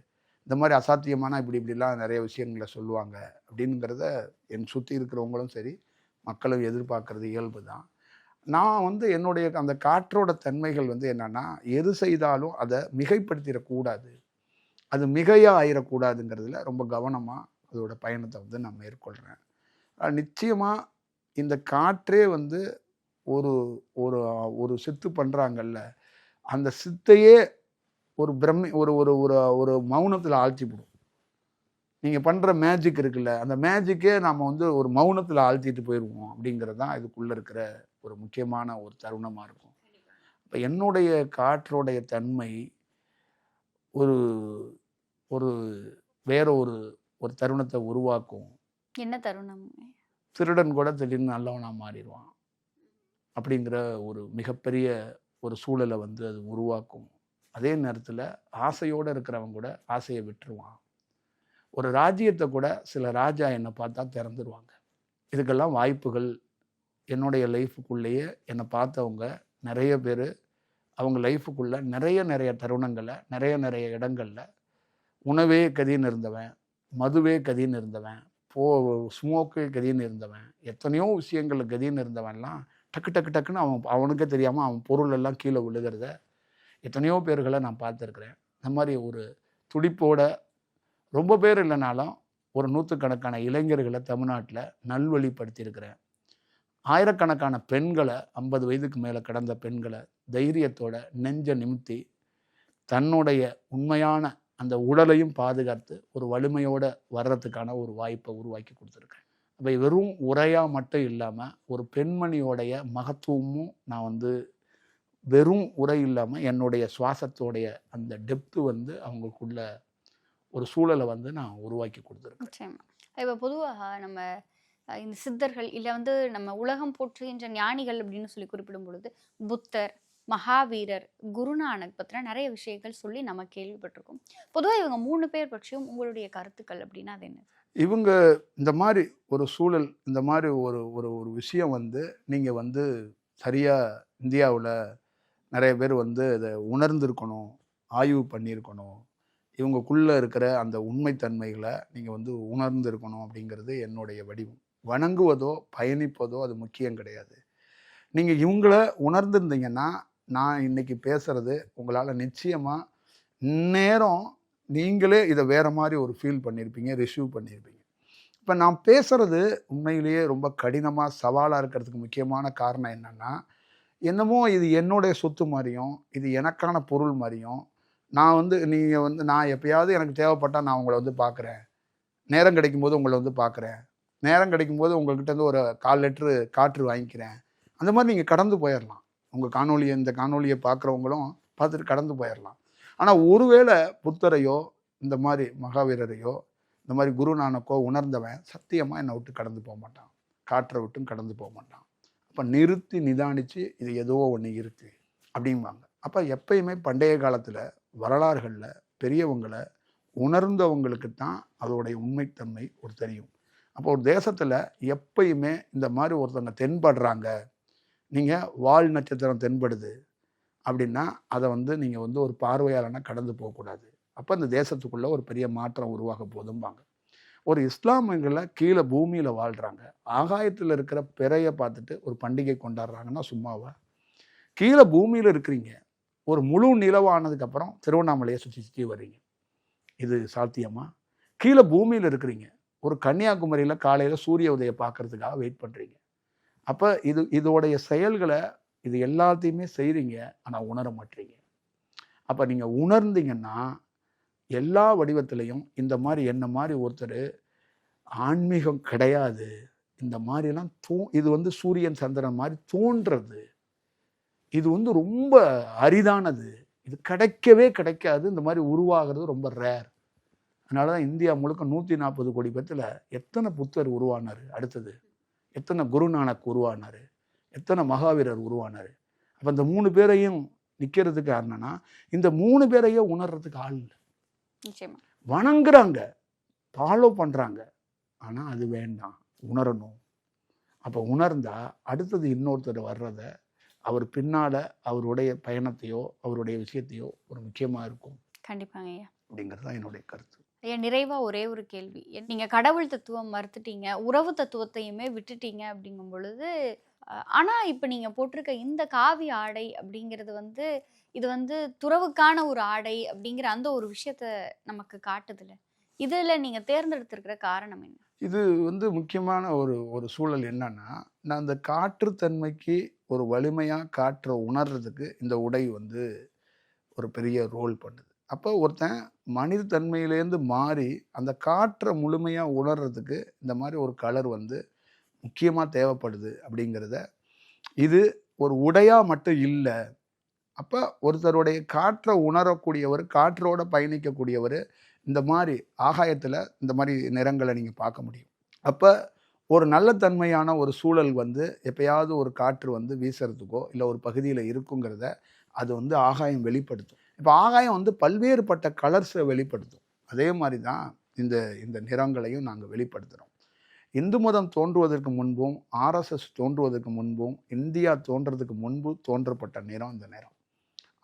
இந்த மாதிரி அசாத்தியமான இப்படிலாம் நிறைய விஷயங்களை சொல்லுவாங்க அப்படிங்கிறத என் சுற்றி இருக்கிறவங்களும் சரி மக்களும் எதிர்பார்க்கறது இயல்பு தான். நான் வந்து என்னுடைய அந்த காற்றோட தன்மைகள் வந்து என்னென்னா, எது செய்தாலும் அதை மிகைப்படுத்திடக்கூடாது, அது மிகையாக ஆயிடக்கூடாதுங்கிறதுல ரொம்ப கவனமாக அதோட பயணத்தை வந்து நான் மேற்கொள்கிறேன். நிச்சயமாக இந்த காற்றே வந்து ஒரு ஒரு ஒரு சித்து பண்ணுறாங்கல்ல, அந்த சித்தையே ஒரு பிரம்மி ஒரு ஒரு ஒரு ஒரு மௌனத்தில் ஆழ்த்திவிடும். நீங்கள் பண்ணுற மேஜிக் இருக்குல்ல, அந்த மேஜிக்கே நாம் வந்து ஒரு மௌனத்தில் ஆழ்த்திட்டு போயிடுவோம் அப்படிங்கிறது தான் இதுக்குள்ளே இருக்கிற ஒரு முக்கியமான ஒரு தருணமாக இருக்கும். இப்போ என்னுடைய காற்றோடைய தன்மை ஒரு ஒரு வேற ஒரு ஒரு தருணத்தை உருவாக்கும். என்ன தருணம்? திருடன் கூட திடீர்னு நல்லவனாக மாறிடுவான் அப்படிங்கிற ஒரு மிகப்பெரிய ஒரு சூழலை வந்து அது உருவாக்கும். அதே நேரத்தில் ஆசையோடு இருக்கிறவங்க கூட ஆசையை விட்டுருவான். ஒரு ராஜ்யத்தை கூட சில ராஜா என்னை பார்த்தா திறந்துருவாங்க. இதுக்கெல்லாம் வாய்ப்புகள் என்னுடைய லைஃபுக்குள்ளேயே என்னை பார்த்தவங்க நிறைய பேர் அவங்க லைஃபுக்குள்ளே நிறைய தருணங்களை நிறைய இடங்களில் உணவே கதின்னு இருந்தவன், மதுவே கதின்னு இருந்தவன், ஸ்மோக்கு கதின்னு இருந்தவன், எத்தனையோ விஷயங்கள் கதின்னு இருந்தவன்லாம் டக்குன்னு அவனுக்கே தெரியாமல் அவன் பொருள் எல்லாம் கீழே விழுகிறத எத்தனையோ பேர்களை நான் பார்த்துருக்குறேன். இந்த மாதிரி ஒரு துடிப்போட ரொம்ப பேர் இல்லைனாலும் ஒரு நூற்றுக்கணக்கான இளைஞர்களை தமிழ்நாட்டில் நல்வழிப்படுத்தியிருக்கிறேன். ஆயிரக்கணக்கான பெண்களை 50 வயதுக்கு மேலே கடந்த பெண்களை தைரியத்தோட நெஞ்ச நிமித்தி தன்னுடைய உண்மையான அந்த உடலையும் பாதுகாத்து ஒரு வலிமையோடு வர்றதுக்கான ஒரு வாய்ப்பை உருவாக்கி கொடுத்துருக்கேன். அப்போ வெறும் உரையாக மட்டும் இல்லாமல் ஒரு பெண்மணியோடைய மகத்துவமும் நான் வந்து வெறும் உரை இல்லாமல் என்னுடைய சுவாசத்தோடைய அந்த டெப்த்து வந்து அவங்களுக்குள்ள ஒரு சூழலை வந்து நான் உருவாக்கி கொடுத்துருக்கேன். நிச்சயமா. இப்போ பொதுவாக நம்ம இந்த சித்தர்கள் இல்லை வந்து நம்ம உலகம் போற்றுகின்ற ஞானிகள் அப்படின்னு சொல்லி குறிப்பிடும் பொழுது புத்தர், மகாவீரர், குருநானக் பற்றின நிறைய விஷயங்கள் சொல்லி நம்ம கேள்விப்பட்டிருக்கோம். பொதுவாக இவங்க 3 பேர் பற்றியும் உங்களுடைய கருத்துக்கள் அப்படின்னா அது என்ன? இவங்க இந்த மாதிரி ஒரு சூழல், இந்த மாதிரி ஒரு ஒரு ஒரு விஷயம் வந்து நீங்கள் வந்து சரியாக இந்தியாவில் நிறைய பேர் வந்து அதை உணர்ந்திருக்கணும், ஆய்வு பண்ணியிருக்கணும். இவங்களுக்குள்ளே இருக்கிற அந்த உண்மைத்தன்மைகளை நீங்கள் வந்து உணர்ந்திருக்கணும் அப்படிங்கிறது என்னுடைய வடிவம். வணங்குவதோ பயணிப்பதோ அது முக்கியம் கிடையாது. நீங்கள் இவங்கள உணர்ந்திருந்தீங்கன்னா நான் இன்னைக்கு பேசுகிறது உங்களால் நிச்சயமாக நேரம் நீங்களே இதை வேறு மாதிரி ஒரு ஃபீல் பண்ணியிருப்பீங்க, ரிசீவ் பண்ணியிருப்பீங்க. இப்போ நான் பேசுகிறது உண்மையிலேயே ரொம்ப கடினமாக சவாலாக இருக்கிறதுக்கு முக்கியமான காரணம் என்னென்னா, என்னமோ இது என்னுடைய சொத்து மாதிரியும் இது எனக்கான பொருள் மாதிரியும் நான் வந்து நீங்கள் வந்து நான் எப்பயாவது எனக்கு தேவைப்பட்டால் நான் உங்களை வந்து பார்க்குறேன், நேரம் கிடைக்கும்போது உங்களை வந்து பார்க்குறேன், நேரம் கிடைக்கும்போது உங்கள்கிட்ட வந்து ஒரு 1/4 லிட்டரு காற்று வாங்கிக்கிறேன், அந்த மாதிரி நீங்கள் கடந்து போயிடலாம். உங்கள் காணொலியை இந்த காணொலியை பார்க்குறவங்களும் பார்த்துட்டு கடந்து போயிடலாம். ஆனால் ஒருவேளை புத்தரையோ இந்த மாதிரி மகாவீரரையோ இந்த மாதிரி குருநானக்கோ உணர்ந்தவன் சத்தியமாக என்னை விட்டு கடந்து போக மாட்டான், காற்றை விட்டும் கடந்து போக மாட்டான். அப்போ நிறுத்தி நிதானித்து இது ஏதோ ஒன்று இருக்குது அப்படிம்பாங்க. அப்போ எப்பயுமே பண்டைய காலத்தில் வரலாறுகளில் பெரியவங்களை உணர்ந்தவங்களுக்கு தான் அதோடைய உண்மைத்தன்மை ஒரு தெரியும். அப்போ ஒரு தேசத்தில் எப்பயுமே இந்த மாதிரி ஒருத்தவங்க தென்படுறாங்க, நீங்கள் வால் நட்சத்திரம் தென்படுது, அப்படின்னா அதை வந்து நீங்கள் வந்து ஒரு பார்வையாளனா கடந்து போகக்கூடாது. அப்போ அந்த தேசத்துக்குள்ளே ஒரு பெரிய மாற்றம் உருவாக போதும்பாங்க. ஒரு இஸ்லாமியர்களை கீழே பூமியில் வாழ்கிறாங்க, ஆகாயத்தில் இருக்கிற பிறையை பார்த்துட்டு ஒரு பண்டிகை கொண்டாடுறாங்கன்னா சும்மாவா? கீழே பூமியில் இருக்கிறீங்க, ஒரு முழு நிலவானதுக்கப்புறம் திருவண்ணாமலையை சுற்றி சுற்றி வர்றீங்க, இது சாத்தியமா? கீழே பூமியில் இருக்கிறீங்க, ஒரு கன்னியாகுமரியில் காலையில் சூரிய உதயம் பார்க்கறதுக்காக வெயிட் பண்ணுறீங்க. அப்போ இதோடைய செயல்களை இது எல்லாத்தையுமே செய்கிறீங்க, ஆனால் உணர மாட்டீங்க. அப்போ நீங்கள் உணர்ந்தீங்கன்னா எல்லா வடிவத்திலையும் இந்த மாதிரி என்ன மாதிரி ஒருத்தர் ஆன்மீகம் கிடையாது, இந்த மாதிரிலாம் இது வந்து சூரியன் சந்திரன் மாதிரி தோன்றது, இது வந்து ரொம்ப அரிதானது, இது கிடைக்கவே கிடைக்காது, இந்த மாதிரி உருவாகிறது ரொம்ப ரேர். அதனால தான் இந்தியா முழுக்க 140 கோடி பேர்த்தில் எத்தனை புத்தர் உருவானார், அடுத்தது எத்தனை குருநானக் உருவானார், எத்தனை மகாவீரர் உருவானார். அப்போ இந்த 3 பேரையும் நிற்கிறதுக்கு காரணம்னா இந்த 3 பேரையும் உணர்றதுக்கு ஆள் இல்லை. வணங்குறாங்க, ஃபாலோ பண்ணுறாங்க, ஆனால் அது வேண்டாம், உணரணும். அப்போ உணர்ந்தா அடுத்தது இன்னொருத்தர் வர்றத அவர் பின்னால் அவருடைய பயணத்தையோ அவருடைய விஷயத்தையோ ஒரு முக்கியமாக இருக்கும். கண்டிப்பாங்க ஐயா, அப்படிங்கிறது தான் என்னுடைய கருத்து. ஐயா, நிறைவா ஒரே ஒரு கேள்வி. நீங்க கடவுள் தத்துவம் மறுத்துட்டீங்க, உறவு தத்துவத்தையுமே விட்டுட்டீங்க அப்படிங்கும் பொழுது, ஆனா இப்ப நீங்க போட்டிருக்க இந்த காவி ஆடை அப்படிங்கிறது வந்து இது வந்து துறவுக்கான ஒரு ஆடை அப்படிங்கிற அந்த ஒரு விஷயத்த நமக்கு காட்டுதுல, இதுல நீங்க தேர்ந்தெடுத்திருக்கிற காரணம் என்ன? இது வந்து முக்கியமான ஒரு சூழல் என்னன்னா, நான் அந்த காற்றுத்தன்மைக்கு ஒரு வலிமையாக காற்றை உணர்றதுக்கு இந்த உடை வந்து ஒரு பெரிய ரோல் பண்ணுது. அப்போ ஒருத்தன் மனித தன்மையிலேருந்து மாறி அந்த காற்றை முழுமையாக உணர்றதுக்கு இந்த மாதிரி ஒரு கலர் வந்து முக்கியமாக தேவைப்படுது அப்படிங்கிறத, இது ஒரு உடையாக மட்டும் இல்லை. அப்போ ஒருத்தருடைய காற்றை உணரக்கூடியவர், காற்றோட பயணிக்கக்கூடியவர் இந்த மாதிரி ஆகாயத்தில் இந்த மாதிரி நிறங்களை நீங்கள் பார்க்க முடியும். அப்போ ஒரு நல்ல தன்மையான ஒரு சூழல் வந்து எப்பயாவது ஒரு காற்று வந்து வீசுறதுக்கோ இல்லை ஒரு பகுதியில் இருக்குங்கிறத அது வந்து ஆகாயம் வெளிப்படுத்தும். இப்போ ஆகாயம் வந்து பல்வேறுபட்ட கலர்ஸை வெளிப்படுத்தும். அதே மாதிரி தான் இந்த நிறங்களையும் நாங்கள் வெளிப்படுத்துகிறோம். இந்து மதம் தோன்றுவதற்கு முன்பும் ஆர்எஸ்எஸ் தோன்றுவதற்கு முன்பும் இந்தியா தோன்றதுக்கு முன்பு தோன்றப்பட்ட நிறம் இந்த நிறம்.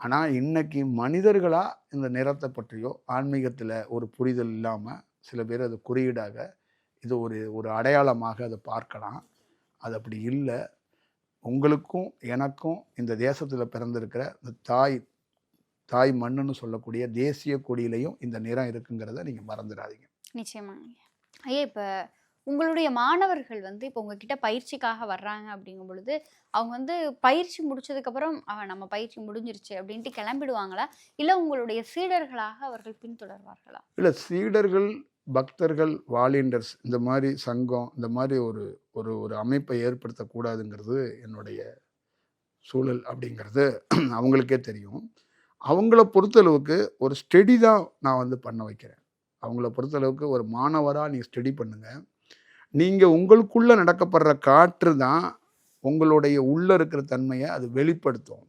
ஆனால் இன்னைக்கு மனிதர்களாக இந்த நிறத்தை பற்றியோ ஆன்மீகத்தில் ஒரு புரிதல் இல்லாமல் சில பேர் அது குறியீடாக இது ஒரு அடையாளமாக அதை பார்க்கலாம். அது அப்படி இல்லை. உங்களுக்கும் எனக்கும் இந்த தேசத்தில் பிறந்திருக்கிற இந்த தாய் மண்ணுன்னு சொல்லக்கூடிய தேசிய கொடியிலையும் இந்த நிறம் இருக்குங்கிறத நீங்கள் மறந்துடாதீங்க. நிச்சயமாங்க ஐயா. இப்போ உங்களுடைய மாணவர்கள் வந்து இப்போ உங்ககிட்ட பயிற்சிக்காக வர்றாங்க அப்படிங்கும் பொழுது அவங்க வந்து பயிற்சி முடிச்சதுக்கப்புறம் நம்ம பயிற்சி முடிஞ்சிருச்சு அப்படின்ட்டு கிளம்பிடுவாங்களா, இல்லை உங்களுடைய சீடர்களாக அவர்கள் பின்தொடர்வார்களா? இல்லை, சீடர்கள், பக்தர்கள், வாலண்டியர்ஸ், இந்த மாதிரி சங்கம், இந்த மாதிரி ஒரு அமைப்பை ஏற்படுத்தக்கூடாதுங்கிறது என்னுடைய சூழல் அப்படிங்கிறது அவங்களுக்கே தெரியும். அவங்கள பொறுத்தளவுக்கு ஒரு ஸ்டடி தான் நான் வந்து பண்ண வைக்கிறேன். அவங்கள பொறுத்தளவுக்கு ஒரு மாணவராக நீங்கள் ஸ்டடி பண்ணுங்கள். நீங்கள் உங்களுக்குள்ளே நடக்கப்படுற காற்று தான் உங்களுடைய உள்ளே இருக்கிற தன்மையை அது வெளிப்படுத்தும்.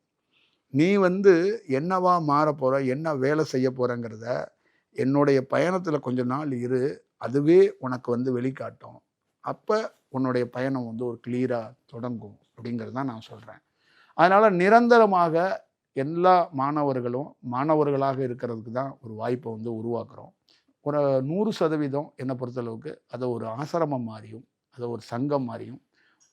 நீ வந்து என்னவா மாற போகிற, என்ன வேலை செய்ய போகிறங்கிறத என்னுடைய பயணத்தில் கொஞ்ச நாள் இரு, அதுவே உனக்கு வந்து வெளிக்காட்டும். அப்போ உன்னுடைய பயணம் வந்து ஒரு கிளியராக தொடங்கும் அப்படிங்கிறது தான் நான் சொல்கிறேன். அதனால் நிரந்தரமாக எல்லா மாணவர்களும் மாணவர்களாக இருக்கிறதுக்கு தான் ஒரு வாய்ப்பை வந்து உருவாக்குறோம். ஒரு 100% என்னை பொறுத்தளவுக்கு அதை ஒரு ஆசிரமம் மாதிரியும், அதை ஒரு சங்கம் மாதிரியும்,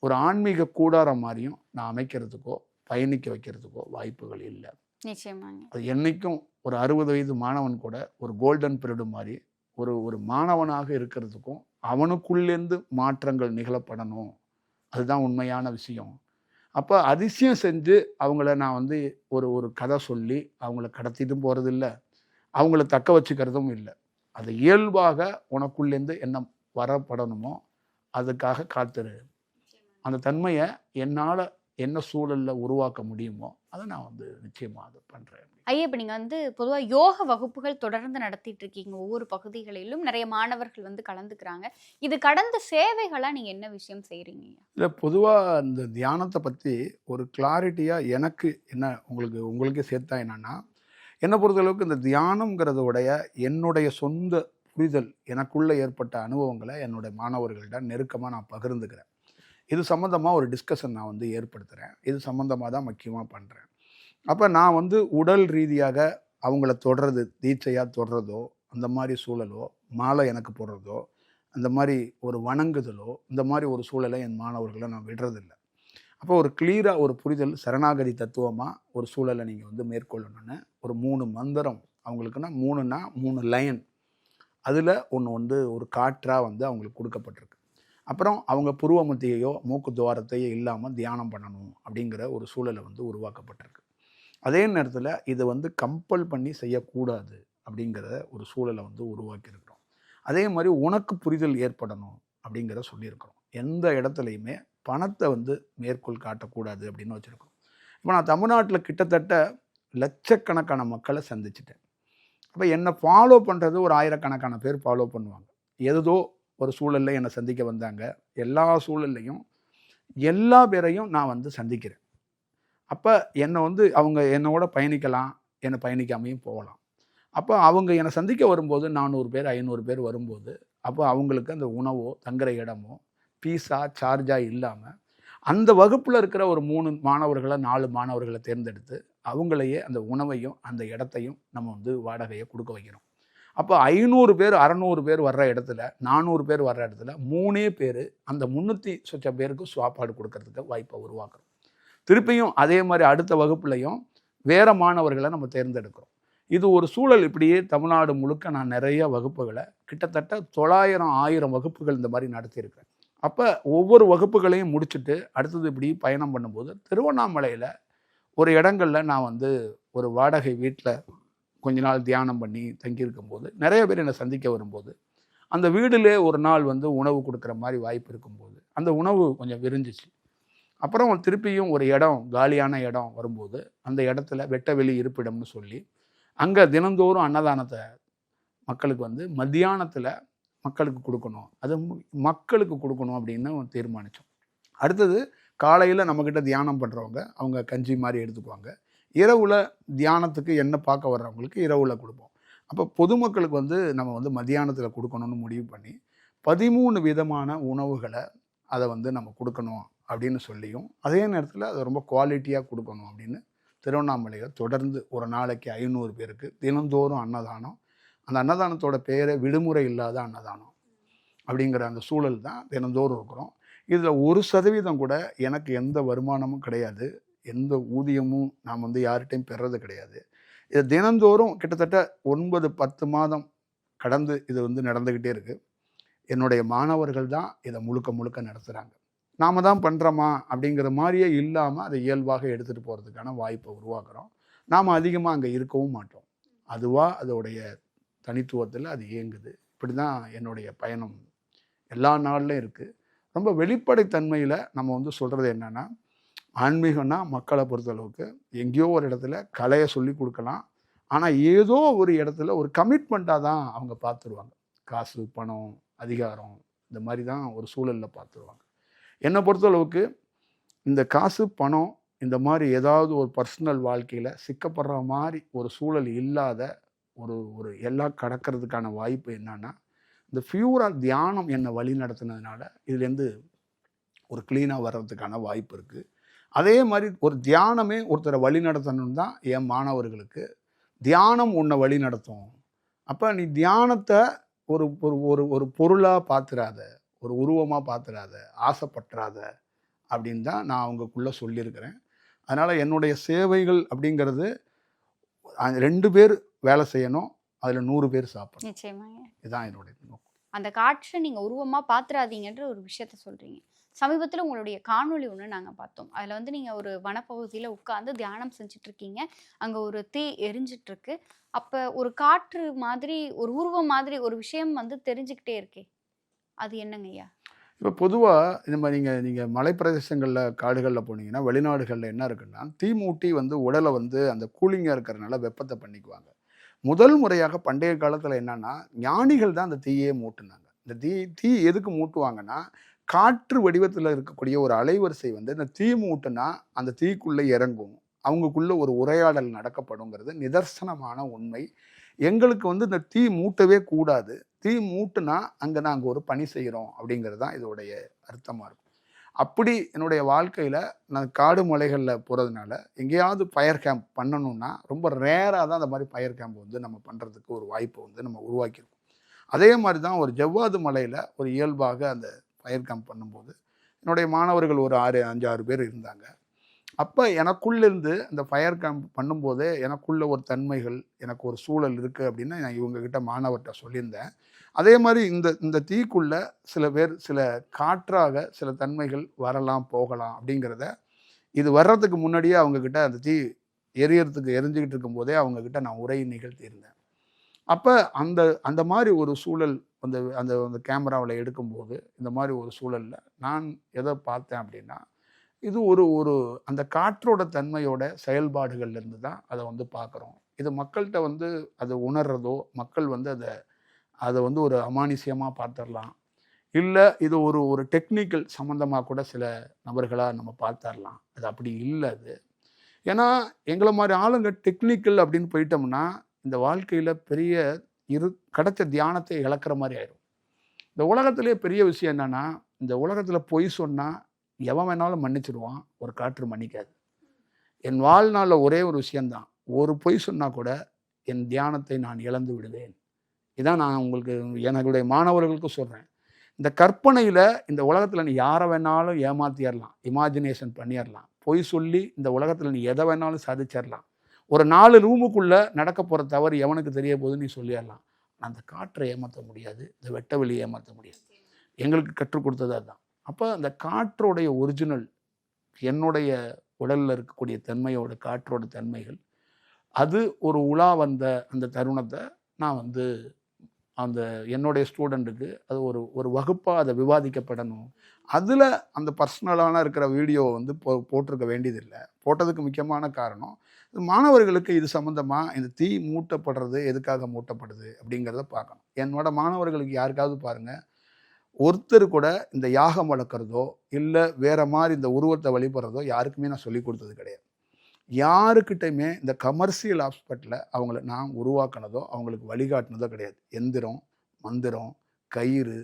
ஒரு ஆன்மீக கூடாரம் மாதிரியும் நான் அமைக்கிறதுக்கோ பயணிக்க வைக்கிறதுக்கோ வாய்ப்புகள் இல்லை. நிச்சயமாங்க. அது என்றைக்கும் ஒரு 60 வயது மாணவன் கூட ஒரு கோல்டன் பீரியடு மாதிரி ஒரு மாணவனாக இருக்கிறதுக்கும் அவனுக்குள்ளேருந்து மாற்றங்கள் நிகழப்படணும். அதுதான் உண்மையான விஷயம். அப்போ அதிசயம் செஞ்சு அவங்கள நான் வந்து ஒரு கதை சொல்லி அவங்கள கடத்திட்டும் போகிறது இல்லை, அவங்கள தக்க வச்சுக்கிறதும் இல்லை. அது இயல்பாக உனக்குள்ளேருந்து என்ன வரப்படணுமோ அதுக்காக காத்துரு. அந்த தன்மையை என்னால் என்ன சூழலில் உருவாக்க முடியுமோ அதை நான் வந்து நிச்சயமாக அதை பண்ணுறேன். ஐயா, இப்போ நீங்கள் வந்து பொதுவாக யோக வகுப்புகள் தொடர்ந்து நடத்திட்டு இருக்கீங்க, ஒவ்வொரு பகுதிகளிலும் நிறைய மாணவர்கள் வந்து கலந்துக்கிறாங்க. இது கடந்த சேவைகளாக நீங்கள் என்ன விஷயம் செய்கிறீங்க? இல்லை, பொதுவாக இந்த தியானத்தை பற்றி ஒரு கிளாரிட்டியாக எனக்கு என்ன உங்களுக்கே சேர்த்தா என்னன்னா, என்னை பொறுத்தளவுக்கு இந்த தியானம்ங்கிறதோடைய என்னுடைய சொந்த புரிதல், எனக்குள்ளே ஏற்பட்ட அனுபவங்களை என்னுடைய மாணவர்கள்ட்ட நெருக்கமாக நான் பகிர்ந்துக்கிறேன். இது சம்மந்தமாக ஒரு டிஸ்கஷன் நான் வந்து ஏற்படுத்துகிறேன். இது சம்மந்தமாக தான் முக்கியமாக பண்ணுறேன். அப்போ நான் வந்து உடல் ரீதியாக அவங்கள தொடுறது, தீட்சையாக தொடுறதோ, அந்த மாதிரி சூழலோ, மாலை எனக்கு போடுறதோ, அந்த மாதிரி ஒரு வணங்குதலோ, இந்த மாதிரி ஒரு சூழலை என் மாணவர்களை நான் விடுறதில்ல. அப்போ ஒரு கிளியராக ஒரு புரிதல், சரணாகதி தத்துவமாக ஒரு சூழலை நீங்கள் வந்து மேற்கொள்ளணும்னு ஒரு 3 மந்திரம் அவங்களுக்குன்னா 3னா 3 லைன். அதில் ஒன்று வந்து ஒரு காற்றாக வந்து அவங்களுக்கு கொடுக்கப்பட்டிருக்கு. அப்புறம் அவங்க புருவ மத்தியையோ மூக்கு துவாரத்தையோ இல்லாமல் தியானம் பண்ணணும் அப்படிங்கிற ஒரு சூழலை வந்து உருவாக்கப்பட்டிருக்கு. அதே நேரத்தில் இதை வந்து கம்பல் பண்ணி செய்யக்கூடாது அப்படிங்கிற ஒரு சூழலை வந்து உருவாக்கியிருக்கிறோம். அதே மாதிரி உனக்கு புரிதல் ஏற்படணும் அப்படிங்கிற சொல்லியிருக்கிறோம். எந்த இடத்துலையுமே பணத்தை வந்து மேற்கோள் காட்டக்கூடாது அப்படின்னு வச்சுருக்கோம். இப்போ நான் தமிழ்நாட்டில் கிட்டத்தட்ட லட்சக்கணக்கான மக்களை சந்திச்சிட்டேன். அப்போ என்னை ஃபாலோ பண்ணுறது ஒரு ஆயிரக்கணக்கான பேர் ஃபாலோ பண்ணுவாங்க. ஏதோ ஒரு சூழலில் என்னை சந்திக்க வந்தாங்க. எல்லா சூழல்லையும் எல்லா பேரையும் நான் வந்து சந்திக்கிறேன். அப்போ என்னை வந்து அவங்க என்னோட பயணிக்கலாம், என்னை பயணிக்காமையும் போகலாம். அப்போ அவங்க என்னை சந்திக்க வரும்போது 400 பேர் 500 பேர் வரும்போது, அப்போ அவங்களுக்கு அந்த உணவோ தங்குற இடமோ ஃபீஸா சார்ஜாக இல்லாமல் அந்த வகுப்பில் இருக்கிற ஒரு 3 மாணவர்களை 4 மாணவர்களை தேர்ந்தெடுத்து அவங்களையே அந்த உணவையும் அந்த இடத்தையும் நம்ம வந்து வாடகையை கொடுக்க வைக்கிறோம். அப்போ 500 பேர் 600 பேர் வர்ற இடத்துல 400 பேர் வர்ற இடத்துல 3 பேர் அந்த 300 சொச்ச பேருக்கு சாப்பாடு கொடுக்கறதுக்கு வாய்ப்பை உருவாக்குறோம். திருப்பியும் அதே மாதிரி அடுத்த வகுப்புலையும் வேறு மாணவர்களை நம்ம தேர்ந்தெடுக்கிறோம். இது ஒரு சூழல். இப்படியே தமிழ்நாடு முழுக்க நான் நிறைய வகுப்புகளை கிட்டத்தட்ட 900 1000 வகுப்புகள் இந்த மாதிரி நடத்தியிருக்கேன். அப்போ ஒவ்வொரு வகுப்புகளையும் முடிச்சுட்டு அடுத்தது இப்படி பயணம் பண்ணும்போது திருவண்ணாமலையில் ஒரு இடங்களில் நான் வந்து ஒரு வாடகை வீட்டில் கொஞ்ச நாள் தியானம் பண்ணி தங்கியிருக்கும்போது நிறைய பேர் என்னை சந்திக்க வரும்போது அந்த வீட்டிலே ஒரு நாள் வந்து உணவு கொடுக்குற மாதிரி வாய்ப்பு இருக்கும்போது அந்த உணவு கொஞ்சம் விரிஞ்சிச்சு. அப்புறம் திருப்பியும் ஒரு இடம் காலியான இடம் வரும்போது அந்த இடத்துல வெட்ட வெளி இருப்பிடம்னு சொல்லி அங்கே தினந்தோறும் அன்னதானத்தை மக்களுக்கு வந்து மத்தியானத்தில் மக்களுக்கு கொடுக்கணும், அது மக்களுக்கு கொடுக்கணும் அப்படின்னு தீர்மானித்தோம். அடுத்தது காலையில் நம்மக்கிட்ட தியானம் பண்ணுறவங்க அவங்க கஞ்சி மாதிரி எடுத்துக்குவாங்க. இரவில் தியானத்துக்கு என்ன பார்க்க வர்றவங்களுக்கு இரவில் கொடுப்போம். அப்போ பொதுமக்களுக்கு வந்து நம்ம வந்து மத்தியானத்தில் கொடுக்கணும்னு முடிவு பண்ணி 13 விதமான உணவுகளை அதை வந்து நம்ம கொடுக்கணும் அப்படின்னு சொல்லியும் அதே நேரத்தில் அதை ரொம்ப குவாலிட்டியாக கொடுக்கணும் அப்படின்னு திருவண்ணாமலையில் தொடர்ந்து ஒரு நாளைக்கு 500 பேருக்கு தினந்தோறும் அன்னதானம். அந்த அன்னதானத்தோட பேரை விடுமுறை இல்லாத அன்னதானம் அப்படிங்கிற அந்த சூழல் தான் தினந்தோறும் இருக்கிறோம். இதில் 1% கூட எனக்கு எந்த வருமானமும் கிடையாது, எந்த ஊதியமும் நாம் வந்து யார்கிட்டையும் பெறது கிடையாது. இது தினந்தோறும் கிட்டத்தட்ட 9-10 மாதம் கடந்து இது வந்து நடந்துக்கிட்டே இருக்குது. என்னுடைய மாணவர்கள் தான் இதை முழுக்க முழுக்க நடத்துகிறாங்க. நாம் தான் பண்ணுறோமா அப்படிங்கிற மாதிரியே இல்லாமல் அதை இயல்பாக எடுத்துகிட்டு போகிறதுக்கான வாய்ப்பை உருவாக்குறோம். நாம் அதிகமாக அங்கே இருக்கவும் மாட்டோம். அதுவாக அதோடைய தனித்துவத்தில் அது இயங்குது. இப்படி தான் என்னுடைய பயணம் எல்லா நாள்லையும் இருக்குது. ரொம்ப வெளிப்படைத்தன்மையில் நம்ம வந்து சொல்கிறது என்னென்னா, ஆன்மீகம்னா மக்களை பொறுத்தளவுக்கு எங்கேயோ ஒரு இடத்துல கலையை சொல்லி கொடுக்கலாம். ஆனால் ஏதோ ஒரு இடத்துல ஒரு கமிட்மெண்ட்டாக தான் அவங்க பார்த்துருவாங்க. காசு பணம் அதிகாரம் இந்த மாதிரி தான் ஒரு சூழலில் பார்த்துருவாங்க. என்னை பொறுத்தளவுக்கு இந்த காசு பணம் இந்த மாதிரி ஏதாவது ஒரு பர்சனல் வாழ்க்கையில் சிக்கப்படுற மாதிரி ஒரு சூழல் இல்லாத ஒரு எல்லாம் கடக்கிறதுக்கான வாய்ப்பு என்னன்னா, இந்த ஃபியூராக தியானம் என்னை வழி நடத்தினதுனால இதுலேருந்து ஒரு க்ளீனாக வர்றதுக்கான வாய்ப்பு இருக்குது. அதே மாதிரி ஒரு தியானமே ஒருத்தரை வழி நடத்தணும்னு தான் என் மாணவர்களுக்கு தியானம் உன்னை வழி நடத்தும். அப்போ நீ தியானத்தை ஒரு ஒரு ஒரு பொருளாக பார்த்துடாத, ஒரு உருவமாக பார்த்துடாத, ஆசைப்பட்டுறாத அப்படின்னு தான் நான் அவங்களுக்குள்ளே சொல்லியிருக்கிறேன். அதனால் என்னுடைய சேவைகள் அப்படிங்கிறது 2 பேர் வேலை செய்யணும், அதில் 100 பேர் சாப்பிடணும். நிச்சயமாங்க. இதுதான் என்னுடைய நோக்கம். அந்த காற்றை நீங்கள் உருவமாக பார்த்துறாதீங்கன்ற ஒரு விஷயத்த சொல்கிறீங்க. சமீபத்தில் உங்களுடைய காணொளி ஒன்று நாங்கள் பார்த்தோம். அதில் வந்து நீங்கள் ஒரு வனப்பகுதியில் உட்காந்து தியானம் செஞ்சிட்ருக்கீங்க. அங்கே ஒரு தீ எரிஞ்சிட்ருக்கு. அப்போ ஒரு காற்று மாதிரி ஒரு உருவம் மாதிரி ஒரு விஷயம் வந்து தெரிஞ்சுக்கிட்டே இருக்கே, அது என்னங்க ஐயா? இப்போ பொதுவாக இந்த மாதிரி நீங்கள் மலைப்பிரதேசங்களில் காடுகளில் போனீங்கன்னா வெளிநாடுகளில் என்ன இருக்குன்னா, தீ மூட்டி வந்து உடலை வந்து அந்த கூலிங்காக இருக்கிறனால வெப்பத்தை பண்ணிக்குவாங்க. முதல் முறையாக பண்டைய காலத்தில் என்னன்னா, ஞானிகள் தான் அந்த தீயே மூட்டுனாங்க. இந்த தீ எதுக்கு மூட்டுவாங்கன்னா, காற்று வடிவத்தில் இருக்கக்கூடிய ஒரு அலைவரிசை வந்து இந்த தீ மூட்டுனா அந்த தீக்குள்ளே இறங்கும், அவங்களுக்குள்ள ஒரு உரையாடல் நடக்கப்படுங்கிறது நிதர்சனமான உண்மை. எங்களுக்கு வந்து இந்த தீ மூட்டவே கூடாது, தீ மூட்டுனா அங்கே நாங்கள் ஒரு பணி செய்கிறோம் அப்படிங்கிறது தான் இதோடைய அர்த்தமாக இருக்கும். அப்படி என்னுடைய வாழ்க்கையில் நான் காடு மலைகளில் போகிறதுனால எங்கேயாவது ஃபயர் கேம்ப் பண்ணணும்னா ரொம்ப ரேராக தான் அந்த மாதிரி ஃபயர் கேம்ப் வந்து நம்ம பண்ணுறதுக்கு ஒரு வாய்ப்பை வந்து நம்ம உருவாக்கியிருக்கோம். அதே மாதிரி தான் ஒரு ஜவ்வாது மலையில் ஒரு இயல்பாக அந்த ஃபயர் கேம்ப் பண்ணும்போது என்னுடைய மாணவர்கள் ஒரு 5-6 பேர் இருந்தாங்க. அப்போ எனக்குள்ளேருந்து அந்த ஃபயர் கேம்ப் பண்ணும்போதே எனக்குள்ள ஒரு தன்மைகள், எனக்கு ஒரு சூழல் இருக்குது அப்படின்னு நான் இவங்ககிட்ட மாணவர்கிட்ட சொல்லியிருந்தேன். அதே மாதிரி இந்த இந்த தீக்குள்ள சில பேர் சில காற்றாக சில தன்மைகள் வரலாம் போகலாம் அப்படிங்கிறத இது வர்றதுக்கு முன்னாடியே அவங்கக்கிட்ட அந்த தீ எரியறதுக்கு எரிஞ்சுக்கிட்டு இருக்கும்போதே அவங்கக்கிட்ட நான் உரை நிகழ்த்தியிருந்தேன். அப்போ அந்த அந்த மாதிரி ஒரு சூழல் அந்த அந்த அந்த கேமராவில் எடுக்கும்போது இந்த மாதிரி ஒரு சூழலில் நான் எதை பார்த்தேன் அப்படின்னா, இது ஒரு ஒரு அந்த காற்றோட தன்மையோட செயல்பாடுகள்லேருந்து தான் அதை வந்து பார்க்குறோம். இது மக்கள்கிட்ட வந்து அதை உணர்றதோ, மக்கள் வந்து அதை அதை வந்து ஒரு அமானுஷ்யமாக பார்த்துடலாம். இல்லை இது ஒரு ஒரு டெக்னிக்கல் சம்மந்தமாக கூட சில நபர்களாக நம்ம பார்த்துடலாம். அது அப்படி இல்லை அது. ஏன்னா எங்களை மாதிரி ஆளுங்க டெக்னிக்கல் அப்படின்னு போயிட்டோம்னா இந்த வாழ்க்கையில் பெரிய கிடைச்ச தியானத்தை இழக்கிற மாதிரி ஆயிடும். இந்த உலகத்திலே பெரிய விஷயம் என்னென்னா, இந்த உலகத்தில் பொய் சொன்னால் எவன் வேணாலும் மன்னிச்சிடுவான், ஒரு காற்று மன்னிக்காது. என் வாழ்நாளில் ஒரே ஒரு விஷயந்தான், ஒரு பொய் சொன்னால் கூட என் தியானத்தை நான் இழந்து விடுவேன். இதான் நான் உங்களுக்கு என்னுடைய மாணவர்களுக்கும் சொல்கிறேன். இந்த கற்பனையில் இந்த உலகத்தில் நீ யாரை வேணாலும் ஏமாற்றிடலாம், இமேஜினேஷன் பண்ணிடலாம். பொய் சொல்லி இந்த உலகத்தில் நீ எதை வேணாலும் சாதிச்சிடலாம். ஒரு 4 ரூமுக்குள்ளே நடக்க போகிற தவறு எவனுக்கு தெரிய போகுதுன்னு நீ சொல்லிடலாம். அந்த காற்றை ஏமாற்ற முடியாது, இந்த வெட்ட வெளியை ஏமாற்ற முடியாது. எங்களுக்கு கற்றுக் கொடுத்தது அதுதான். அப்போ அந்த காற்றோடைய ஒரிஜினல், என்னுடைய உடலில் இருக்கக்கூடிய தன்மையோட காற்றோட தன்மைகள், அது ஒரு உலா வந்த அந்த தருணத்தை நான் வந்து அந்த என்னுடைய ஸ்டூடெண்ட்டுக்கு அது ஒரு ஒரு வகுப்பாக அதை விவாதிக்கப்படணும். அதில் அந்த பர்சனலான இருக்கிற வீடியோவை வந்து போட்டிருக்க வேண்டியதில்லை. போட்டதுக்கு முக்கியமான காரணம், மாணவர்களுக்கு இது சம்மந்தமாக இந்த தீ மூட்டப்படுறது எதுக்காக மூட்டப்படுது அப்படிங்கிறத பார்க்கணும். என்னோட மாணவர்களுக்கு யாருக்காவது பாருங்கள், ஒருத்தர் கூட இந்த யாகம் வளர்க்குறதோ இல்லை வேறு மாதிரி இந்த உருவத்தை வழிபடுறதோ யாருக்குமே நான் சொல்லிக் கொடுத்தது கிடையாது. யாருக்கிட்டையுமே இந்த கமர்ஷியல் ஆஸ்பெக்டில் அவங்கள நான் உருவாக்கினதோ அவங்களுக்கு வழிகாட்டினதோ கிடையாது. எந்திரம், மந்திரம், கயிறு,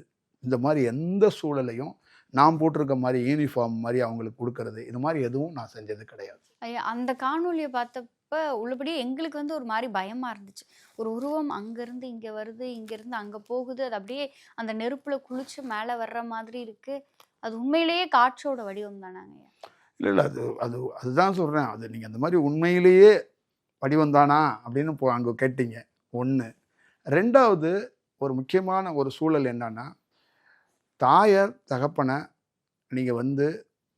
இந்த மாதிரி எந்த சூழலையும் நான் போட்டிருக்க மாதிரி யூனிஃபார்ம் மாதிரி அவங்களுக்கு கொடுக்கறது, இது மாதிரி எதுவும் நான் செஞ்சது கிடையாது. ஐயா, அந்த காணொலியை பார்த்தப்ப உள்ளபடியே எங்களுக்கு வந்து ஒரு மாதிரி பயமா இருந்துச்சு. ஒரு உருவம் அங்கேருந்து இங்கே வருது, இங்கேருந்து அங்கே போகுது, அது அப்படியே அந்த நெருப்புல குளிச்சு மேலே வர்ற மாதிரி இருக்கு. அது உண்மையிலேயே காற்றோட வடிவம் தானாங்க? இல்லை அதுதான் சொல்கிறேன். அது நீங்கள் அந்த மாதிரி உண்மையிலேயே வடிவந்தானா அப்படின்னு அங்கே கேட்டீங்க. 1. 2வது ஒரு முக்கியமான ஒரு சூழல் என்னன்னா, தாயார் தகப்பனை நீங்கள் வந்து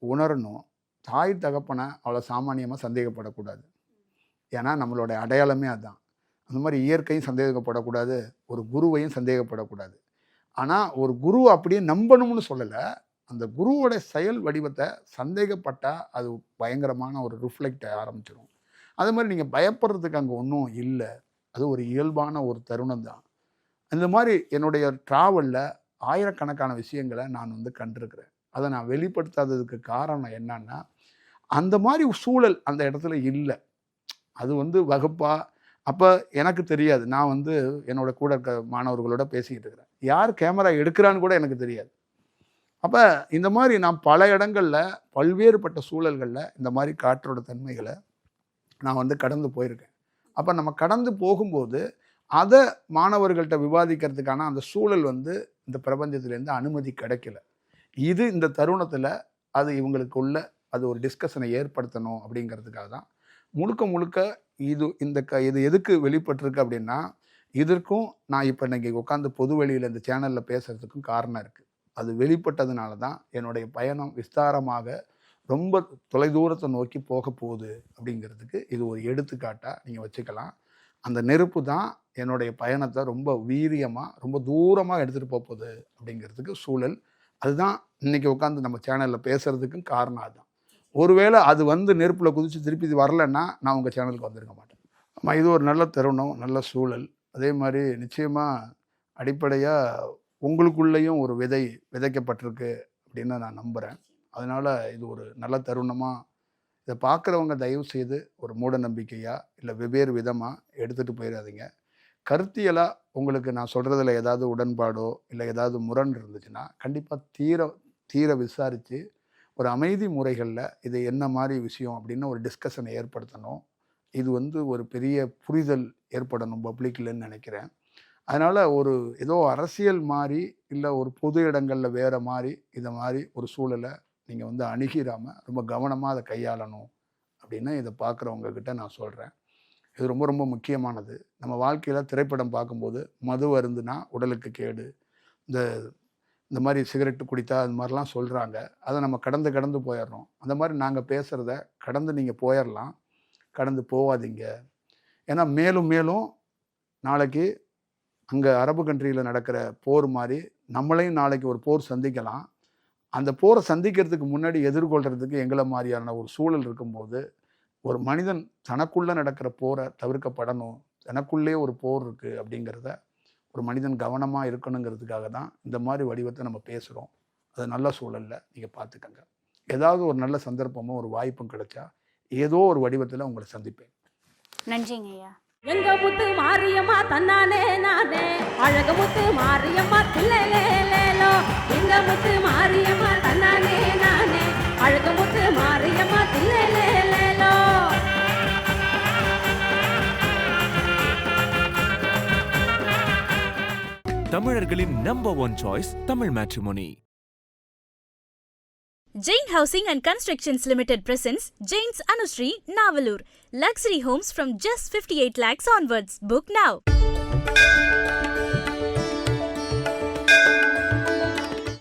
உணரணும். தாய் தகப்பனை அவ்வளோ சாமானியமாக சந்தேகப்படக்கூடாது. ஏன்னா நம்மளோட அடையாளமே அதுதான். அந்த மாதிரி இயற்கையும் சந்தேகப்படக்கூடாது, ஒரு குருவையும் சந்தேகப்படக்கூடாது. ஆனால் ஒரு குரு அப்படியே நம்பணும்னு சொல்லலை. அந்த குருவோட செயல் வடிவத்தை சந்தேகப்பட்டால் அது பயங்கரமான ஒரு ரிஃப்ளெக்ட் ஆரம்பிச்சிடும். அது மாதிரி நீங்கள் பயப்படுறதுக்கு அங்கே ஒன்றும் இல்லை. அது ஒரு இயல்பான ஒரு தருணம் தான். இந்த மாதிரி என்னுடைய ட்ராவலில் ஆயிரக்கணக்கான விஷயங்களை நான் வந்து கண்டிருக்கிறேன். அதை நான் வெளிப்படுத்தாததுக்கு காரணம் என்னன்னா, அந்த மாதிரி சூழல் அந்த இடத்துல இல்லை. அது வந்து வகுப்பா அப்போ எனக்கு தெரியாது. நான் வந்து என்னோட கூட இருக்க மாணவர்களோட பேசிக்கிட்டு இருக்கிறேன். யார் கேமரா எடுக்கிறான்னு கூட எனக்கு தெரியாது. அப்போ இந்த மாதிரி நான் பல இடங்களில் பல்வேறுபட்ட சூழல்களில் இந்த மாதிரி காற்றோட தன்மைகளை நான் வந்து கடந்து போயிருக்கேன். அப்போ நம்ம கடந்து போகும்போது அதை மாணவர்கள்ட்ட விவாதிக்கிறதுக்கான அந்த சூழல் வந்து இந்த பிரபஞ்சத்திலேருந்து அனுமதி கிடைக்கல. இது இந்த தருணத்தில் அது இவங்களுக்குள்ள அது ஒரு டிஸ்கஷனை ஏற்படுத்தணும் அப்படிங்கிறதுக்காக தான் முழுக்க முழுக்க இது எதுக்கு வெளிப்பட்டிருக்கு அப்படின்னா, இதற்கும் நான் இப்போ இன்னைக்கு உட்காந்து பொது வெளியில் இந்த சேனலில் பேசுகிறதுக்கும் காரணம் இருக்குது. அது வெளிப்பட்டதுனால தான் என்னுடைய பயணம் விஸ்தாரமாக ரொம்ப தொலைதூரத்தை நோக்கி போக போகுது அப்படிங்கிறதுக்கு இது ஒரு எடுத்துக்காட்டாக நீங்கள் வச்சுக்கலாம். அந்த நெருப்பு தான் என்னுடைய பயணத்தை ரொம்ப வீரியமாக ரொம்ப தூரமாக எடுத்துகிட்டு போகுது அப்படிங்கிறதுக்கு சூழல். அதுதான் இன்றைக்கி உட்காந்து நம்ம சேனலில் பேசுகிறதுக்கும் காரணம் அதுதான். ஒருவேளை அது வந்து நெருப்பில் குதித்து திருப்பி இது வரலைன்னா நான் உங்கள் சேனலுக்கு வந்திருக்க மாட்டேன். ஆமாம், இது ஒரு நல்ல தருணம், நல்ல சூழல். அதே மாதிரி நிச்சயமாக அடிப்படையாக உங்களுக்குள்ளேயும் ஒரு விதை விதைக்கப்பட்டிருக்கு அப்படின்னு நான் நம்புகிறேன். அதனால் இது ஒரு நல்ல தருணமாக இதை பார்க்குறவங்க தயவு செய்து ஒரு மூட நம்பிக்கையாக இல்லை வெவ்வேறு விதமாக எடுத்துகிட்டு போயிடாதீங்க. கருத்தியலாக உங்களுக்கு நான் சொல்கிறதுல ஏதாவது உடன்பாடோ இல்லை ஏதாவது முரண் இருந்துச்சுன்னா கண்டிப்பாக தீர விசாரித்து ஒரு அமைதி முறைகளில் இது என்ன மாதிரி விஷயம் அப்படின்னு ஒரு டிஸ்கஷனை ஏற்படுத்தணும். இது வந்து ஒரு பெரிய புரிதல் ஏற்படணும் பப்ளிக்லன்னு நினைக்கிறேன். அதனால் ஒரு ஏதோ அரசியல் மாதிரி இல்லை ஒரு பொது இடங்களில் வேறு மாதிரி இதை மாதிரி ஒரு சூழலை நீங்கள் வந்து அணுகிராமல் ரொம்ப கவனமாக அதை கையாளணும் அப்படின்னு இதை பார்க்குறவங்கக்கிட்ட நான் சொல்கிறேன். இது ரொம்ப ரொம்ப முக்கியமானது. நம்ம வாழ்க்கையில் திரைப்படம் பார்க்கும்போது மது அருந்துனா உடலுக்கு கேடு, இந்த மாதிரி சிகரெட்டு குடித்தா அது மாதிரிலாம் சொல்கிறாங்க. அதை நம்ம கடந்து போயிடுறோம். அந்த மாதிரி நாங்கள் பேசுகிறத கடந்து நீங்கள் போயிடலாம், கடந்து போகாதீங்க. ஏன்னா மேலும் மேலும் நாளைக்கு அங்கே அரபு கண்ட்ரியில் நடக்கிற போர் மாதிரி நம்மளையும் நாளைக்கு ஒரு போர் சந்திக்கலாம். அந்த போரை சந்திக்கிறதுக்கு முன்னாடி எதிர்கொள்கிறதுக்கு எங்களை மாதிரியான ஒரு சூழல் இருக்கும்போது ஒரு மனிதன் தனக்குள்ளே நடக்கிற போரை தவிர்க்கப்படணும். தனக்குள்ளே ஒரு போர் இருக்குது அப்படிங்கிறத ஒரு மனிதன் கவனமாக இருக்கணுங்கிறதுக்காக தான் இந்த மாதிரி வடிவத்தை நம்ம பேசுகிறோம். அது நல்ல சூழலில் நீங்கள் பார்த்துக்கங்க. ஏதாவது ஒரு நல்ல சந்தர்ப்பமும் ஒரு வாய்ப்பும் கிடைச்சா ஏதோ ஒரு வடிவத்தில் உங்களை சந்திப்பேன். நன்றிங்க ஐயா. எங்க முத்து மாரியம்மா தன்னானே நானே, அழக முத்து மாரியம்மா தில்லேலேலோ. எங்க முத்து மாரியம்மா தன்னானே நானே, அழக முத்து மாரியம்மா தில்லேலேலோ. தமிழர்களின் number one choice Tamil matrimony. Jain Housing and Constructions Limited presents Jain's Anushree, Navalur. Luxury homes from just 58 lakhs onwards. Book now.